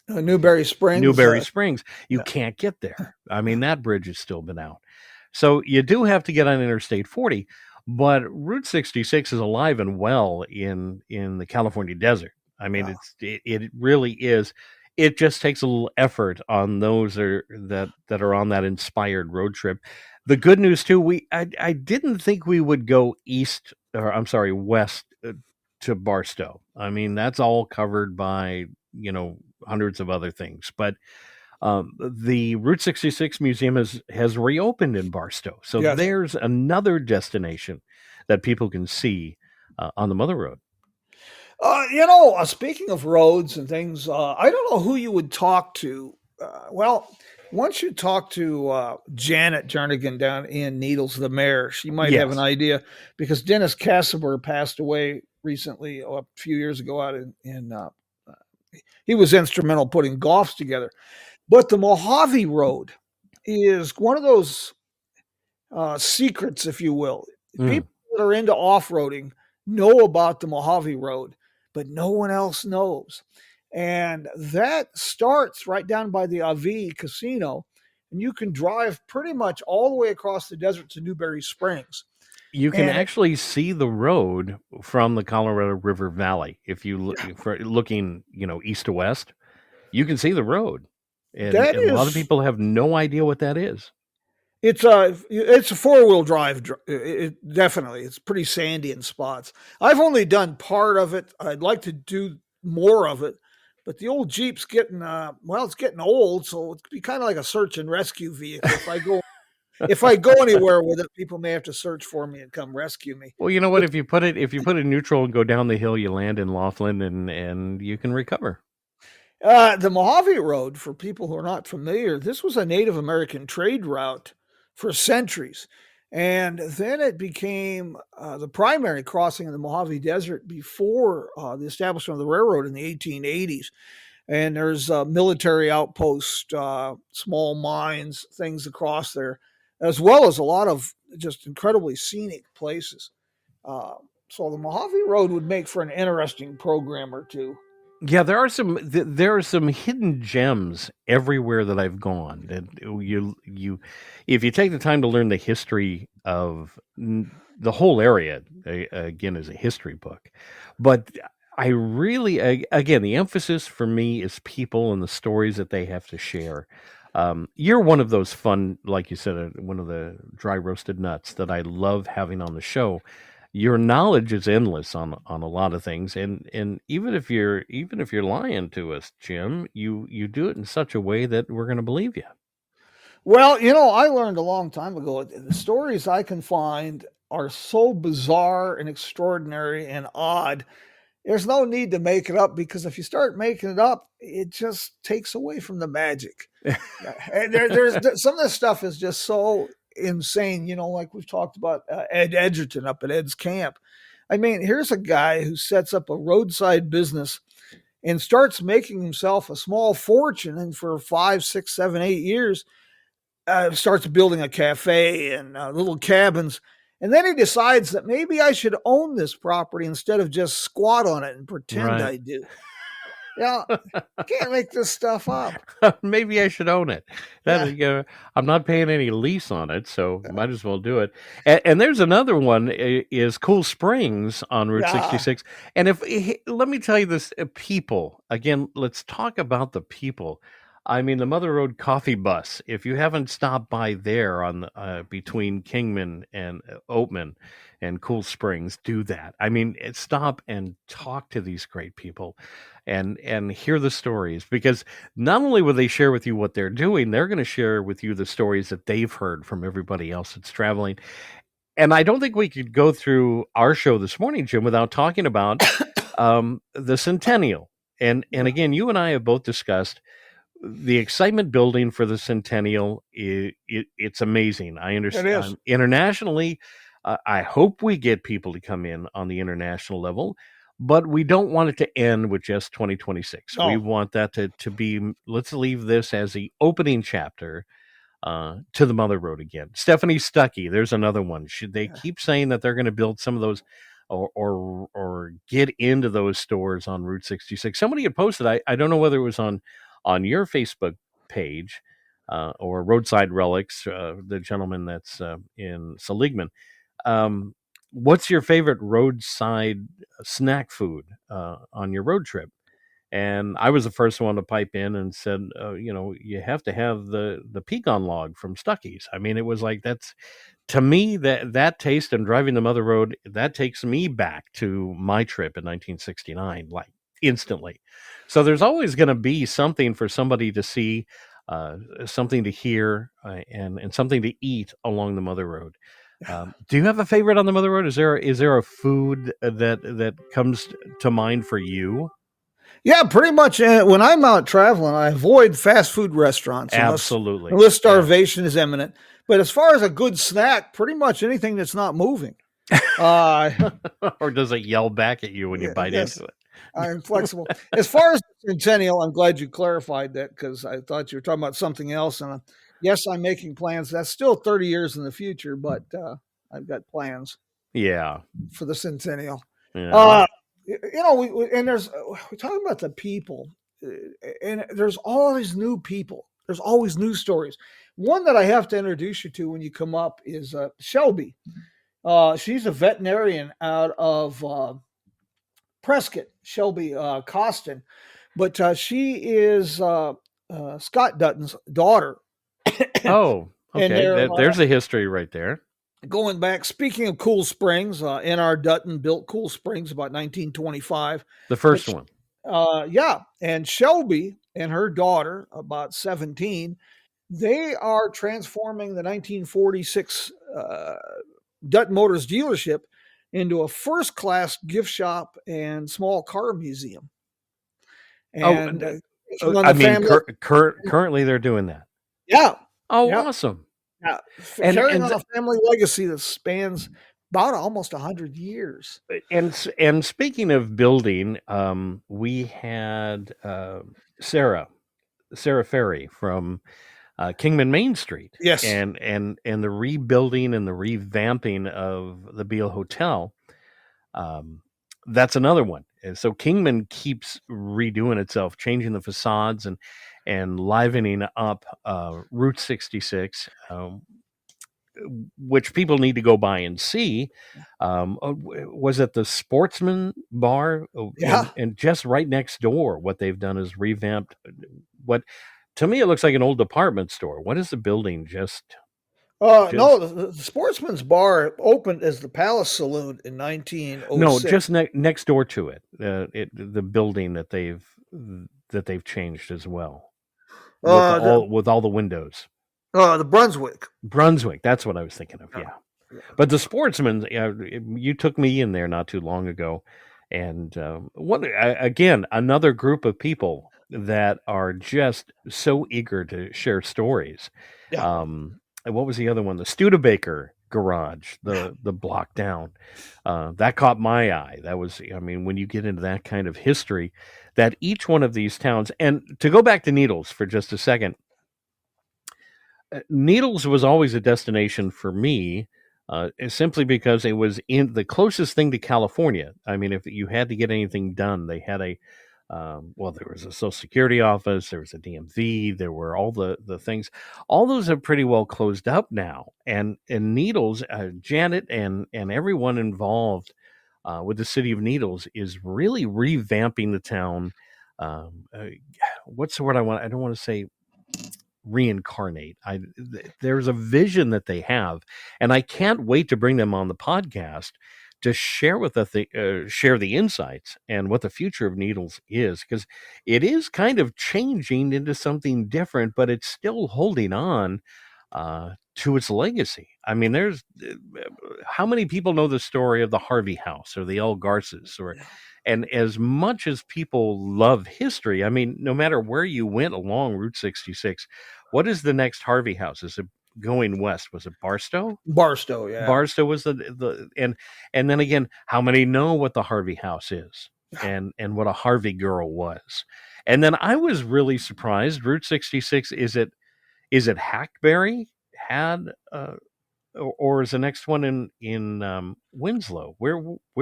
Newberry Springs. Newberry Springs. You can't get there. I mean, that bridge has still been out. So you do have to get on Interstate 40, but Route 66 is alive and well in the California desert. I mean, it really is. It just takes a little effort on those that are on that inspired road trip. The good news too, I didn't think we would go west to Barstow. I mean, that's all covered by hundreds of other things, but the Route 66 Museum has reopened in Barstow, so there's another destination that people can see on the Mother Road. Speaking of roads and things, I don't know who you would talk to. Well, once you talk to Janet Jernigan down in Needles, the mayor, she might have an Yes. idea because Dennis Cassaber passed away recently, a few years ago, out he was instrumental putting golfs together. But the Mojave Road is one of those secrets, if you will. Mm. People that are into off roading know about the Mojave Road, but no one else knows. And that starts right down by the Avi Casino, and you can drive pretty much all the way across the desert to Newberry Springs. You can And actually see the road from the Colorado River Valley if you look for looking, east to west. You can see the road, and that and a lot of is people have no idea what that is. it's a four-wheel drive. Definitely, it's pretty sandy in spots. I've only done part of it. I'd like to do more of it, but the old Jeep's getting it's getting old, so it'd be kind of like a search and rescue vehicle. If I go anywhere with it, people may have to search for me and come rescue me. Well, you know what? If you put it neutral and go down the hill, you land in Laughlin, and you can recover. The Mojave Road, for people who are not familiar, this was a Native American trade route for centuries. And then it became the primary crossing in the Mojave Desert before the establishment of the railroad in the 1880s. And there's military outposts, small mines, things across there, as well as a lot of just incredibly scenic places. Uh, so the Mojave Road would make for an interesting program or two. Yeah, there are some hidden gems everywhere that I've gone. And if you take the time to learn the history of the whole area, again, is a history book. But I really, again, the emphasis for me is people and the stories that they have to share. You're one of those fun, like you said, one of the dry roasted nuts that I love having on the show. Your knowledge is endless on a lot of things, and even if you're lying to us, Jim, you do it in such a way that we're going to believe you. Well, I learned a long time ago the stories I can find are so bizarre and extraordinary and odd. There's no need to make it up because if you start making it up, it just takes away from the magic. And some of this stuff is just so insane. Like we've talked about Ed Edgerton up at Ed's camp. I mean, here's a guy who sets up a roadside business and starts making himself a small fortune, and for 5, 6, 7, 8 years starts building a cafe and little cabins. And then he decides that maybe I should own this property instead of just squat on it and pretend Right. I do. Yeah, you can't make this stuff up. Maybe I should own it. That Yeah, I'm not paying any lease on it, so might as well do it. And there's another one is Cool Springs on Route yeah, 66. And let me tell you this, people again. Let's talk about the people. I mean, the Mother Road Coffee Bus. If you haven't stopped by there on between Kingman and Oatman and Cool Springs, do that. I mean, stop and talk to these great people, and hear the stories, because not only will they share with you what they're doing, they're going to share with you the stories that they've heard from everybody else that's traveling. And I don't think we could go through our show this morning, Jim, without talking about the Centennial. And yeah. again, you and I have both discussed the excitement building for the Centennial. It's amazing. I It is. understand internationally. I hope we get people to come in on the international level, but we don't want it to end with just 2026. We No. want that to be. Let's leave this as the opening chapter to the Mother Road again. Stephanie Stuckey, there's another one. Should they keep saying that they're going to build some of those, or get into those stores on Route 66? Somebody had posted. I don't know whether it was on your Facebook page or Roadside Relics, the gentleman that's in Seligman. Um, what's your favorite roadside snack food on your road trip? And I was the first one to pipe in and said, you have to have the pecan log from Stuckey's. I mean, it was like, that's, to me, that taste and driving the Mother Road, that takes me back to my trip in 1969, like instantly. So there's always going to be something for somebody to see, something to hear, and something to eat along the Mother Road. Do you have a favorite on the Mother Road? Is there a food that comes to mind for you? Yeah, pretty much. When I'm out traveling, I avoid fast food restaurants Absolutely. unless Yeah. starvation is imminent. But as far as a good snack, pretty much anything that's not moving. Or does it yell back at you when you bite Yes, into it? I'm flexible. As far as the Centennial, I'm glad you clarified that because I thought you were talking about something else. And yes, I'm making plans. That's still 30 years in the future, but I've got plans Yeah. for the Centennial. Yeah. And we're talking about the people, and there's all these new people. There's always new stories. One that I have to introduce you to when you come up is Shelby. She's a veterinarian out of Prescott, Shelby Costin, but she is Scott Dutton's daughter. Oh, And okay. they're There's a history right there. going back. Speaking of Cool Springs, N.R. Dutton built Cool Springs about 1925. The first But one. yeah, and Shelby and her daughter, about 17, they are transforming the 1946 Dutton Motors dealership into a first-class gift shop and small car museum. Oh, And on I the mean, family, currently they're doing that. yeah, Oh, yeah, awesome. yeah, And carrying and on a family legacy that spans about almost 100 years. and speaking of building, we had Sarah Ferry from Kingman Main Street, Yes, and the rebuilding and the revamping of the Beale Hotel. Um, that's another one. And so Kingman keeps redoing itself, changing the facades and livening up Route 66, which people need to go by and see. Was it the Sportsman Bar? yeah. And just right next door, what they've done is revamped what to me it looks like an old department store. What is the building? No, Just the Sportsman's Bar opened as the Palace Saloon in no, 1906. just next door to it. The building that they've changed as well with all the windows. The Brunswick. Brunswick, that's what I was thinking of. Yeah. But the Sportsman, you took me in there not too long ago, and again, another group of people that are just so eager to share stories. Yeah. And what was the other one? The Studebaker garage, the block down. That caught my eye. That was, I mean, when you get into that kind of history, that each one of these towns, and to go back to Needles for just a second, Needles was always a destination for me, simply because it was in the closest thing to California. I mean, if you had to get anything done, they had there was a Social Security office, there was a DMV, there were all the things. All those have pretty well closed up now. And Needles, Janet and everyone involved with the city of Needles is really revamping the town. What's the word I want? I don't want to say reincarnate. There's a vision that they have, and I can't wait to bring them on the podcast to share with us share the insights and what the future of Needles is, because it is kind of changing into something different, but it's still holding on to its legacy. I mean, there's how many people know the story of the Harvey House or the El Garces, and as much as people love history, I mean, no matter where you went along Route 66, what is the next Harvey House? Is it going west? Was it Barstow? Barstow, yeah. Barstow was and then again, how many know what the Harvey House is and what a Harvey girl was? And then I was really surprised. Route 66, is it Hackberry had or is the next one in Winslow? Where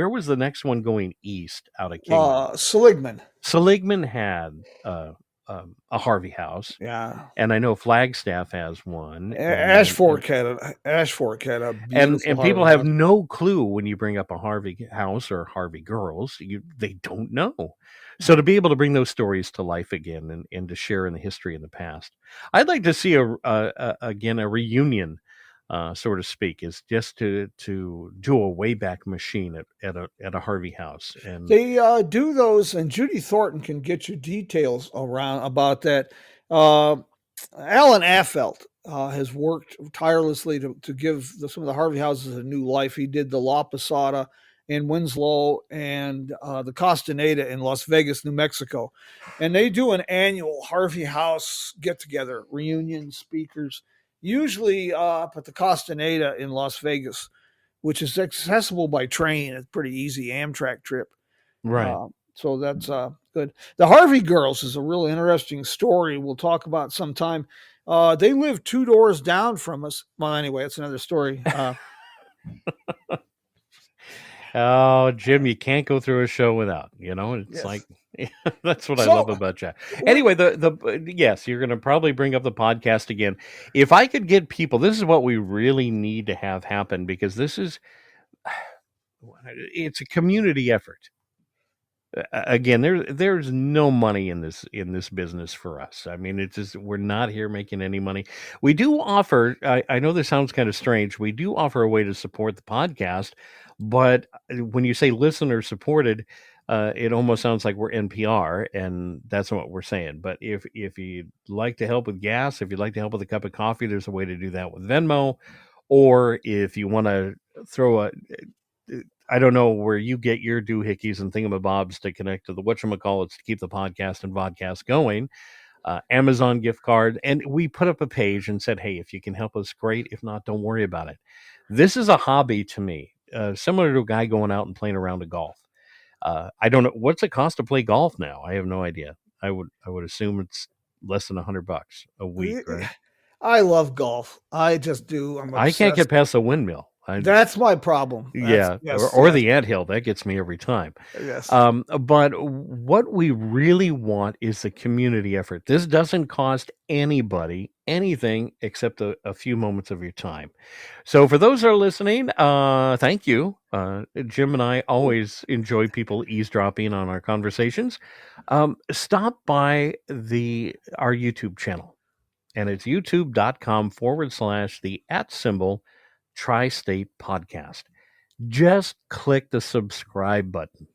was the next one going east out of Kingman? Seligman. Seligman had a Harvey House. Yeah. And I know Flagstaff has one. Ashfork had a beautiful and people Harvey have house. no clue when you bring up a Harvey House or Harvey Girls. They don't know. So to be able to bring those stories to life again and to share in the history in the past, I'd like to see again a reunion, so to speak, is just to do a Wayback Machine at a Harvey House. And they do those, and Judy Thornton can get you details about that. Alan Affelt has worked tirelessly to give some of the Harvey houses a new life. He did the La Posada in Winslow and the Costaneda in Las Vegas, New Mexico. And they do an annual Harvey House get together, reunion speakers, usually up at the Costaneda in Las Vegas, which is accessible by train. It's a pretty easy Amtrak trip. Right. So that's good. The Harvey girls is a really interesting story we'll talk about sometime. They live 2 doors down from us. Well, anyway, it's another story. Oh, Jim, you can't go through a show without, it's Yes. like, that's what I love about you. Anyway, yes, you're going to probably bring up the podcast again. If I could get people, this is what we really need to have happen, because it's a community effort. Again, there's no money in this business for us. I mean, it's just, we're not here making any money. We do offer, I know this sounds kind of strange, we do offer a way to support the podcast, but when you say listener supported, it almost sounds like we're NPR, and that's not what we're saying. But if you'd like to help with gas, if you'd like to help with a cup of coffee, there's a way to do that with Venmo. Or if you want to throw I don't know where you get your doohickeys and thingamabobs to connect to the whatchamacallits to keep the podcast and vodcast going. Amazon gift card. And we put up a page and said, hey, if you can help us, great. If not, don't worry about it. This is a hobby to me, similar to a guy going out and playing around a golf. I don't know. What's it cost to play golf now? I have no idea. I would assume it's less than $100 a week, right? I love golf. I just do. I can't get past a windmill. That's my problem. Or the anthill. That gets me every time. Yes. But what we really want is the community effort. This doesn't cost anybody anything except a few moments of your time. So for those that are listening, thank you. Jim and I always enjoy people eavesdropping on our conversations. Stop by our YouTube channel. And it's youtube.com/the @Tri-State Podcast. Just click the subscribe button.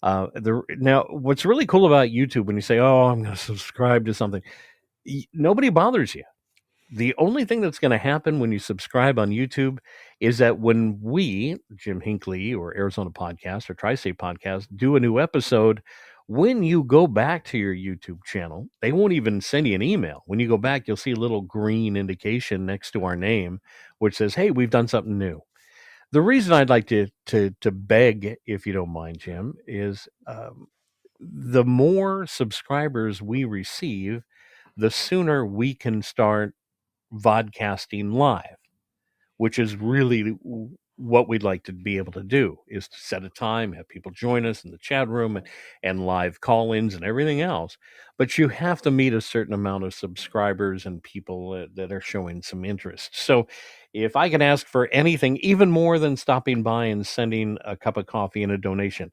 Now, what's really cool about YouTube, when you say, oh, I'm going to subscribe to something, nobody bothers you. The only thing that's going to happen when you subscribe on YouTube is that when we, Jim Hinckley or Arizona Podcast or Tri-State Podcast, do a new episode, when you go back to your YouTube channel, they won't even send you an email. When you go back, you'll see a little green indication next to our name, which says, hey, we've done something new. The reason I'd like to beg, if you don't mind, Jim, is the more subscribers we receive, the sooner we can start vodcasting live, which is really what we'd like to be able to do, is to set a time, have people join us in the chat room and live call-ins and everything else. But you have to meet a certain amount of subscribers and people that are showing some interest. So if I can ask for anything, even more than stopping by and sending a cup of coffee and a donation,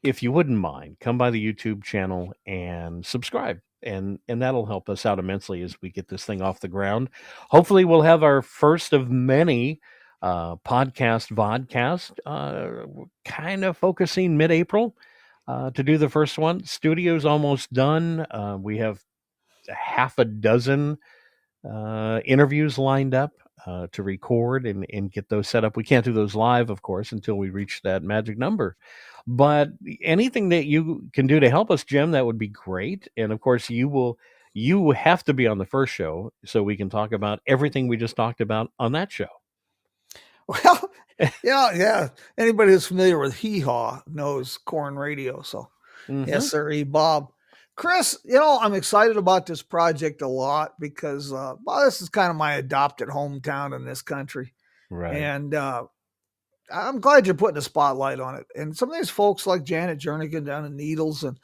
if you wouldn't mind, come by the YouTube channel and subscribe. And that'll help us out immensely as we get this thing off the ground. Hopefully we'll have our first of many vodcast, kind of focusing mid-April to do the first one. Studio's almost done. We have half a dozen interviews lined up to record and get those set up. We can't do those live, of course, until we reach that magic number. But anything that you can do to help us, Jim, that would be great. And of course, you have to be on the first show so we can talk about everything we just talked about on that show. Well, yeah. Anybody who's familiar with Hee Haw knows Corn Radio. So, Yes, sir, Bob. Chris, I'm excited about this project a lot because, this is kind of my adopted hometown in this country. Right. And I'm glad you're putting a spotlight on it. And some of these folks like Janet Jernigan down in Needles and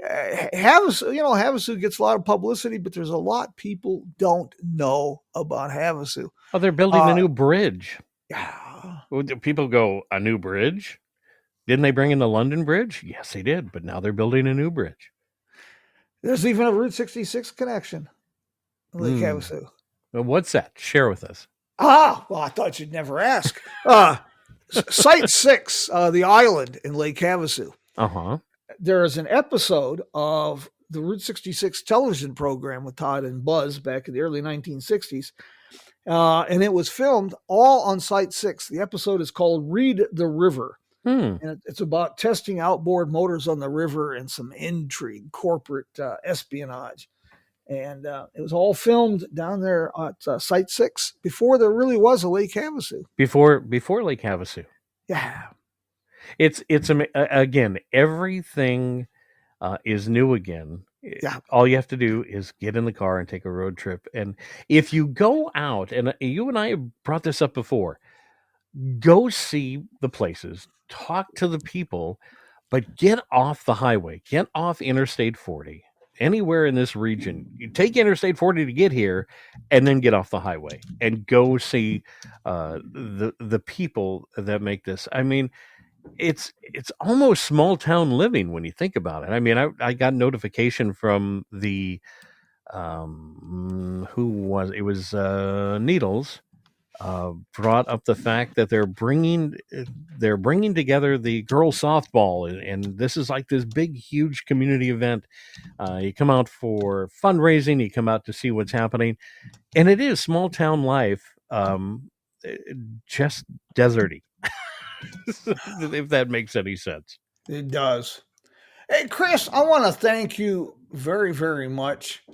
Havasu gets a lot of publicity, but there's a lot people don't know about Havasu. Oh, they're building a new bridge. Yeah. People go, a new bridge? Didn't they bring in the London Bridge? Yes, they did. But now they're building a new bridge. There's even a Route 66 connection in Lake Havasu. Well, what's that? Share with us. Well, I thought you'd never ask. Site 6, the island in Lake Havasu. Uh-huh. There is an episode of the Route 66 television program with Todd and Buzz back in the early 1960s. And it was filmed all on Site 6. The episode is called Read the River. And it's about testing outboard motors on the river and some intrigue, corporate espionage. And it was all filmed down there at Site 6 before there really was a Lake Havasu. Before Lake Havasu. Yeah. It's again, everything is new again. Yeah. All you have to do is get in the car and take a road trip. And if you go out, and you and I have brought this up before, go see the places, talk to the people, but get off the highway, get off Interstate 40, anywhere in this region. You take Interstate 40 to get here, and then get off the highway and go see the people that make this. I mean, it's almost small town living when you think about it. I mean, I got notification from the who was it was Needles brought up the fact that they're bringing together the girls softball, and this is like this big huge community event. You come out for fundraising, you come out to see what's happening, and it is small town life, just deserty. If that makes any sense. It does. Hey, Chris, I want to thank you very, very much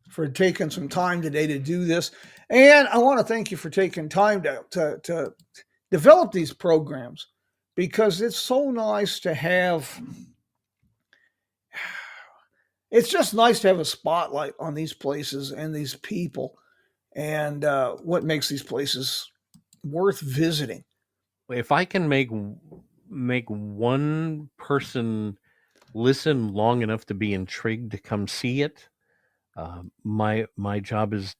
for taking some time today to do this. And I want to thank you for taking time to develop these programs, because it's so nice to have, it's just nice to have a spotlight on these places and these people and what makes these places worth visiting. If I can make one person listen long enough to be intrigued to come see it, my job is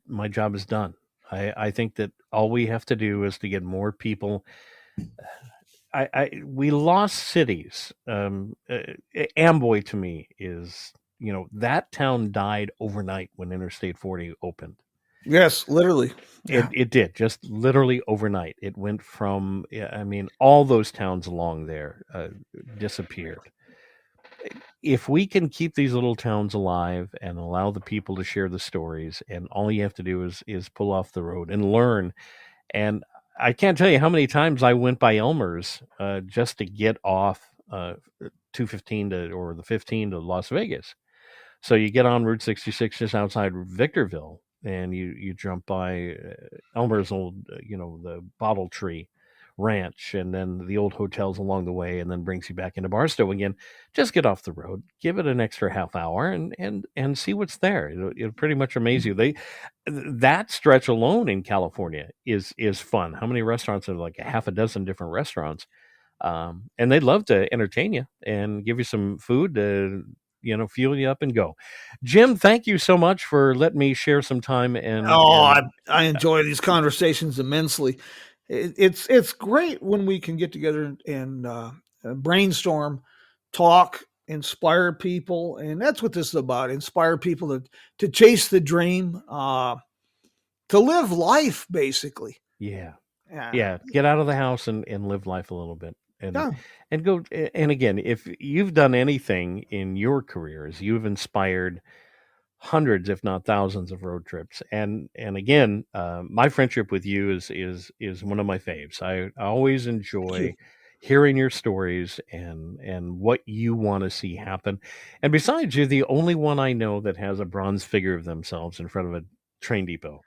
done. I think that all we have to do is to get more people. We lost cities. Amboy to me is, that town died overnight when Interstate 40 opened. Yes, literally. It did, just literally overnight. It went from, all those towns along there disappeared. If we can keep these little towns alive and allow the people to share the stories, and all you have to do is pull off the road and learn. And I can't tell you how many times I went by Elmer's just to get off 215 or the 15 to Las Vegas. So you get on Route 66 just outside Victorville, and you jump by Elmer's old, the Bottle Tree Ranch, and then the old hotels along the way, and then brings you back into Barstow again. Just get off the road, give it an extra half hour, and see what's there. It'll pretty much amaze you. That stretch alone in California is fun. How many restaurants are like a half a dozen different restaurants? And they'd love to entertain you and give you some food to, fuel you up and go. Jim, thank you so much for letting me share some time. And I enjoy these conversations immensely. It's great when we can get together and brainstorm, talk, inspire people, and that's what this is about. Inspire people to chase the dream, to live life, basically. Yeah. Get out of the house and live life a little bit. And go. And again, if you've done anything in your careers, you've inspired hundreds, if not thousands, of road trips. And again, my friendship with you is one of my faves. I always enjoy hearing your stories and what you want to see happen. And besides, you're the only one I know that has a bronze figure of themselves in front of a train depot.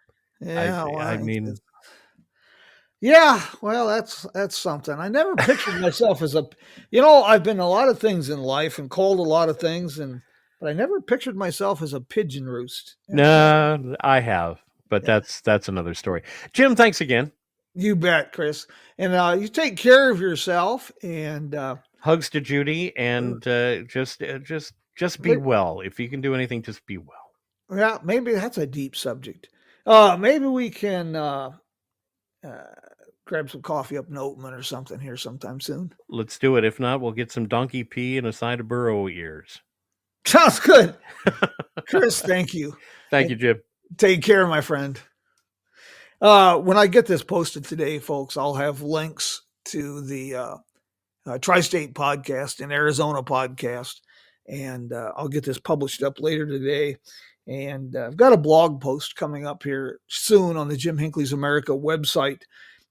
Yeah, well, that's something. I never pictured myself as I've been a lot of things in life and called a lot of things, but I never pictured myself as a pigeon roost. No, I have, but that's another story. Jim, thanks again. You bet, Chris. And you take care of yourself, and hugs to Judy, and just be well. If you can do anything, just be well. Yeah, maybe that's a deep subject. Maybe we can grab some coffee up in Oatman or something here sometime soon. Let's do it. If not, we'll get some donkey pee and a side of burro ears. Sounds good. Chris, thank you. Thank you, Jim. Take care, my friend. When I get this posted today, folks, I'll have links to the Tri-State podcast and Arizona podcast. and I'll get this published up later today. And I've got a blog post coming up here soon on the Jim Hinckley's America website,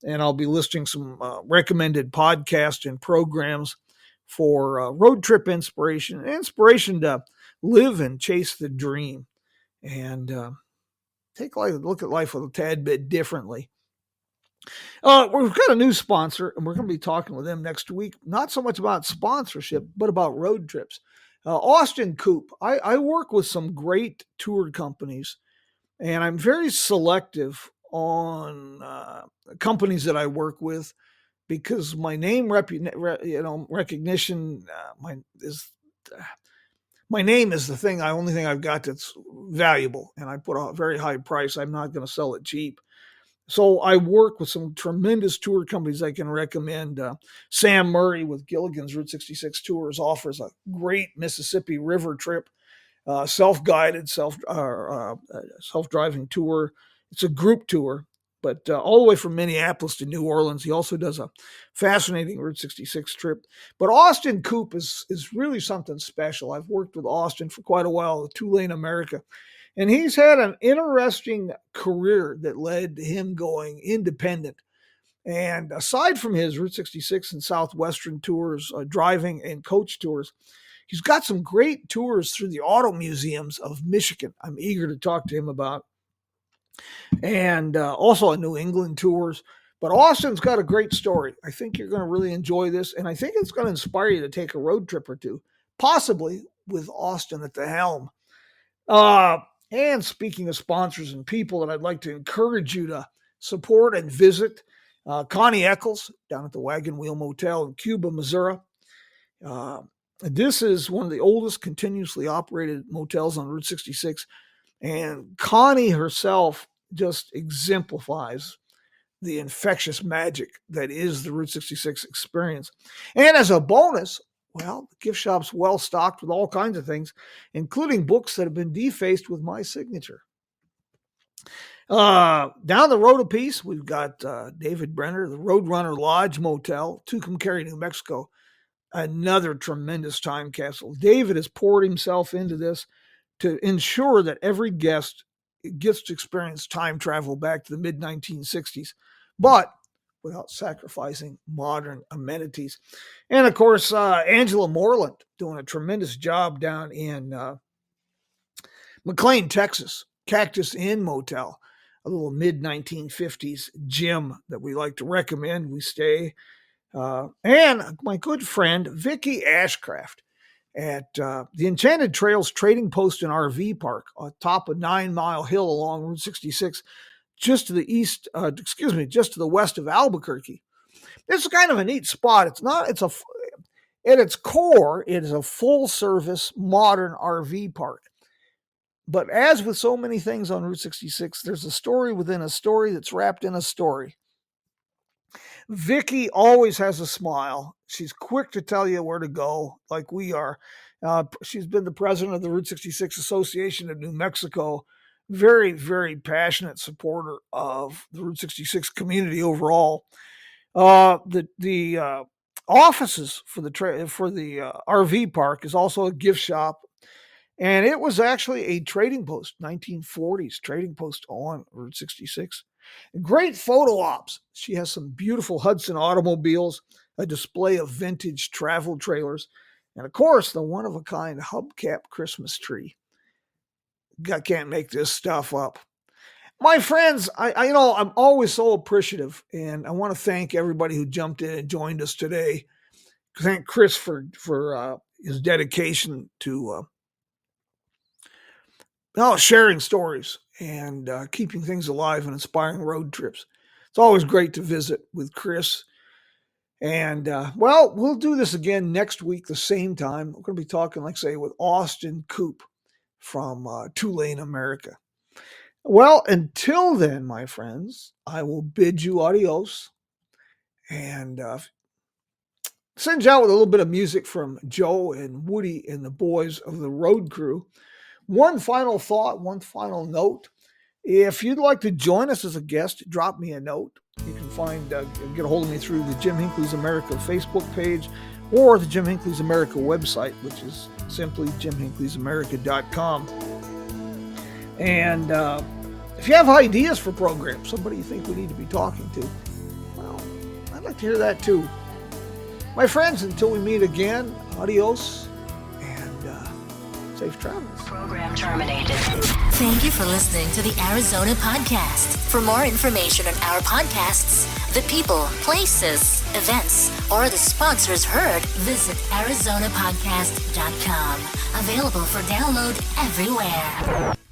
and I'll be listing some recommended podcasts and programs for road trip inspiration to live and chase the dream, and take a look at life a tad bit differently. We've got a new sponsor, and we're going to be talking with them next week. Not so much about sponsorship, but about road trips. Austin Coop. I work with some great tour companies, and I'm very selective on companies that I work with because my name recognition my name is the only thing I've got that's valuable, and I put a very high price. I'm not going to sell it cheap. So I work with some tremendous tour companies I can recommend. Sam Murray with Gilligan's Route 66 Tours offers a great Mississippi River trip, self-guided, self-driving tour. It's a group tour, but all the way from Minneapolis to New Orleans. He also does a fascinating Route 66 trip. But Austin Coop is really something special. I've worked with Austin for quite a while, the Two-Lane America. And he's had an interesting career that led to him going independent. And aside from his Route 66 and Southwestern tours, driving and coach tours, he's got some great tours through the auto museums of Michigan. I'm eager to talk to him about. And also New England tours. But Austin's got a great story. I think you're going to really enjoy this. And I think it's going to inspire you to take a road trip or two, possibly with Austin at the helm. And speaking of sponsors and people that I'd like to encourage you to support and visit, Connie Eccles down at the Wagon Wheel Motel in Cuba, Missouri. This is one of the oldest continuously operated motels on Route 66. And Connie herself just exemplifies the infectious magic that is the Route 66 experience. And as a bonus, well, the gift shop's well stocked with all kinds of things, including books that have been defaced with my signature. Down the road a piece, we've got David Brenner, the Roadrunner Lodge Motel, Tucumcari, New Mexico. Another tremendous time capsule. David has poured himself into this to ensure that every guest gets to experience time travel back to the mid-1960s, but without sacrificing modern amenities. And of course, Angela Moreland doing a tremendous job down in McLean, Texas, Cactus Inn Motel, a little mid-1950s gym that we like to recommend. We stay. And my good friend, Vicki Ashcraft at the Enchanted Trails Trading Post and RV Park on top of 9 Mile Hill along Route 66, just to the west of Albuquerque. This is kind of a neat spot. At its core, it is a full-service modern RV park. But as with so many things on Route 66, there's a story within a story that's wrapped in a story. Vicki always has a smile. She's quick to tell you where to go, like we are. She's been the president of the Route 66 Association of New Mexico. Very, very passionate supporter of the Route 66 community overall. The offices for the RV park is also a gift shop, and it was actually a trading post, 1940s trading post on Route 66. Great photo ops. She has some beautiful Hudson automobiles, a display of vintage travel trailers, and of course, the one-of-a-kind hubcap Christmas tree. I can't make this stuff up. My friends, I'm always so appreciative, and I want to thank everybody who jumped in and joined us today. Thank Chris for his dedication to sharing stories and keeping things alive and inspiring road trips. It's always great to visit with Chris. And, we'll do this again next week, the same time. We're going to be talking, with Austin Coop from Two-Lane America. Well, until then, my friends, I will bid you adios and send you out with a little bit of music from Joe and Woody and the boys of the road crew. One final note. If you'd like to join us as a guest, drop me a note. You can get a hold of me through the Jim Hinckley's America Facebook page or the Jim Hinckley's America website, which is simply jimhinckleysamerica.com. And if you have ideas for programs, somebody you think we need to be talking to, well, I'd like to hear that too. My friends, until we meet again, adios and safe travels. Program terminated. Thank you for listening to the Arizona Podcast. For more information on our podcasts, the people, places, events, or the sponsors heard, visit ArizonaPodcast.com. Available for download everywhere.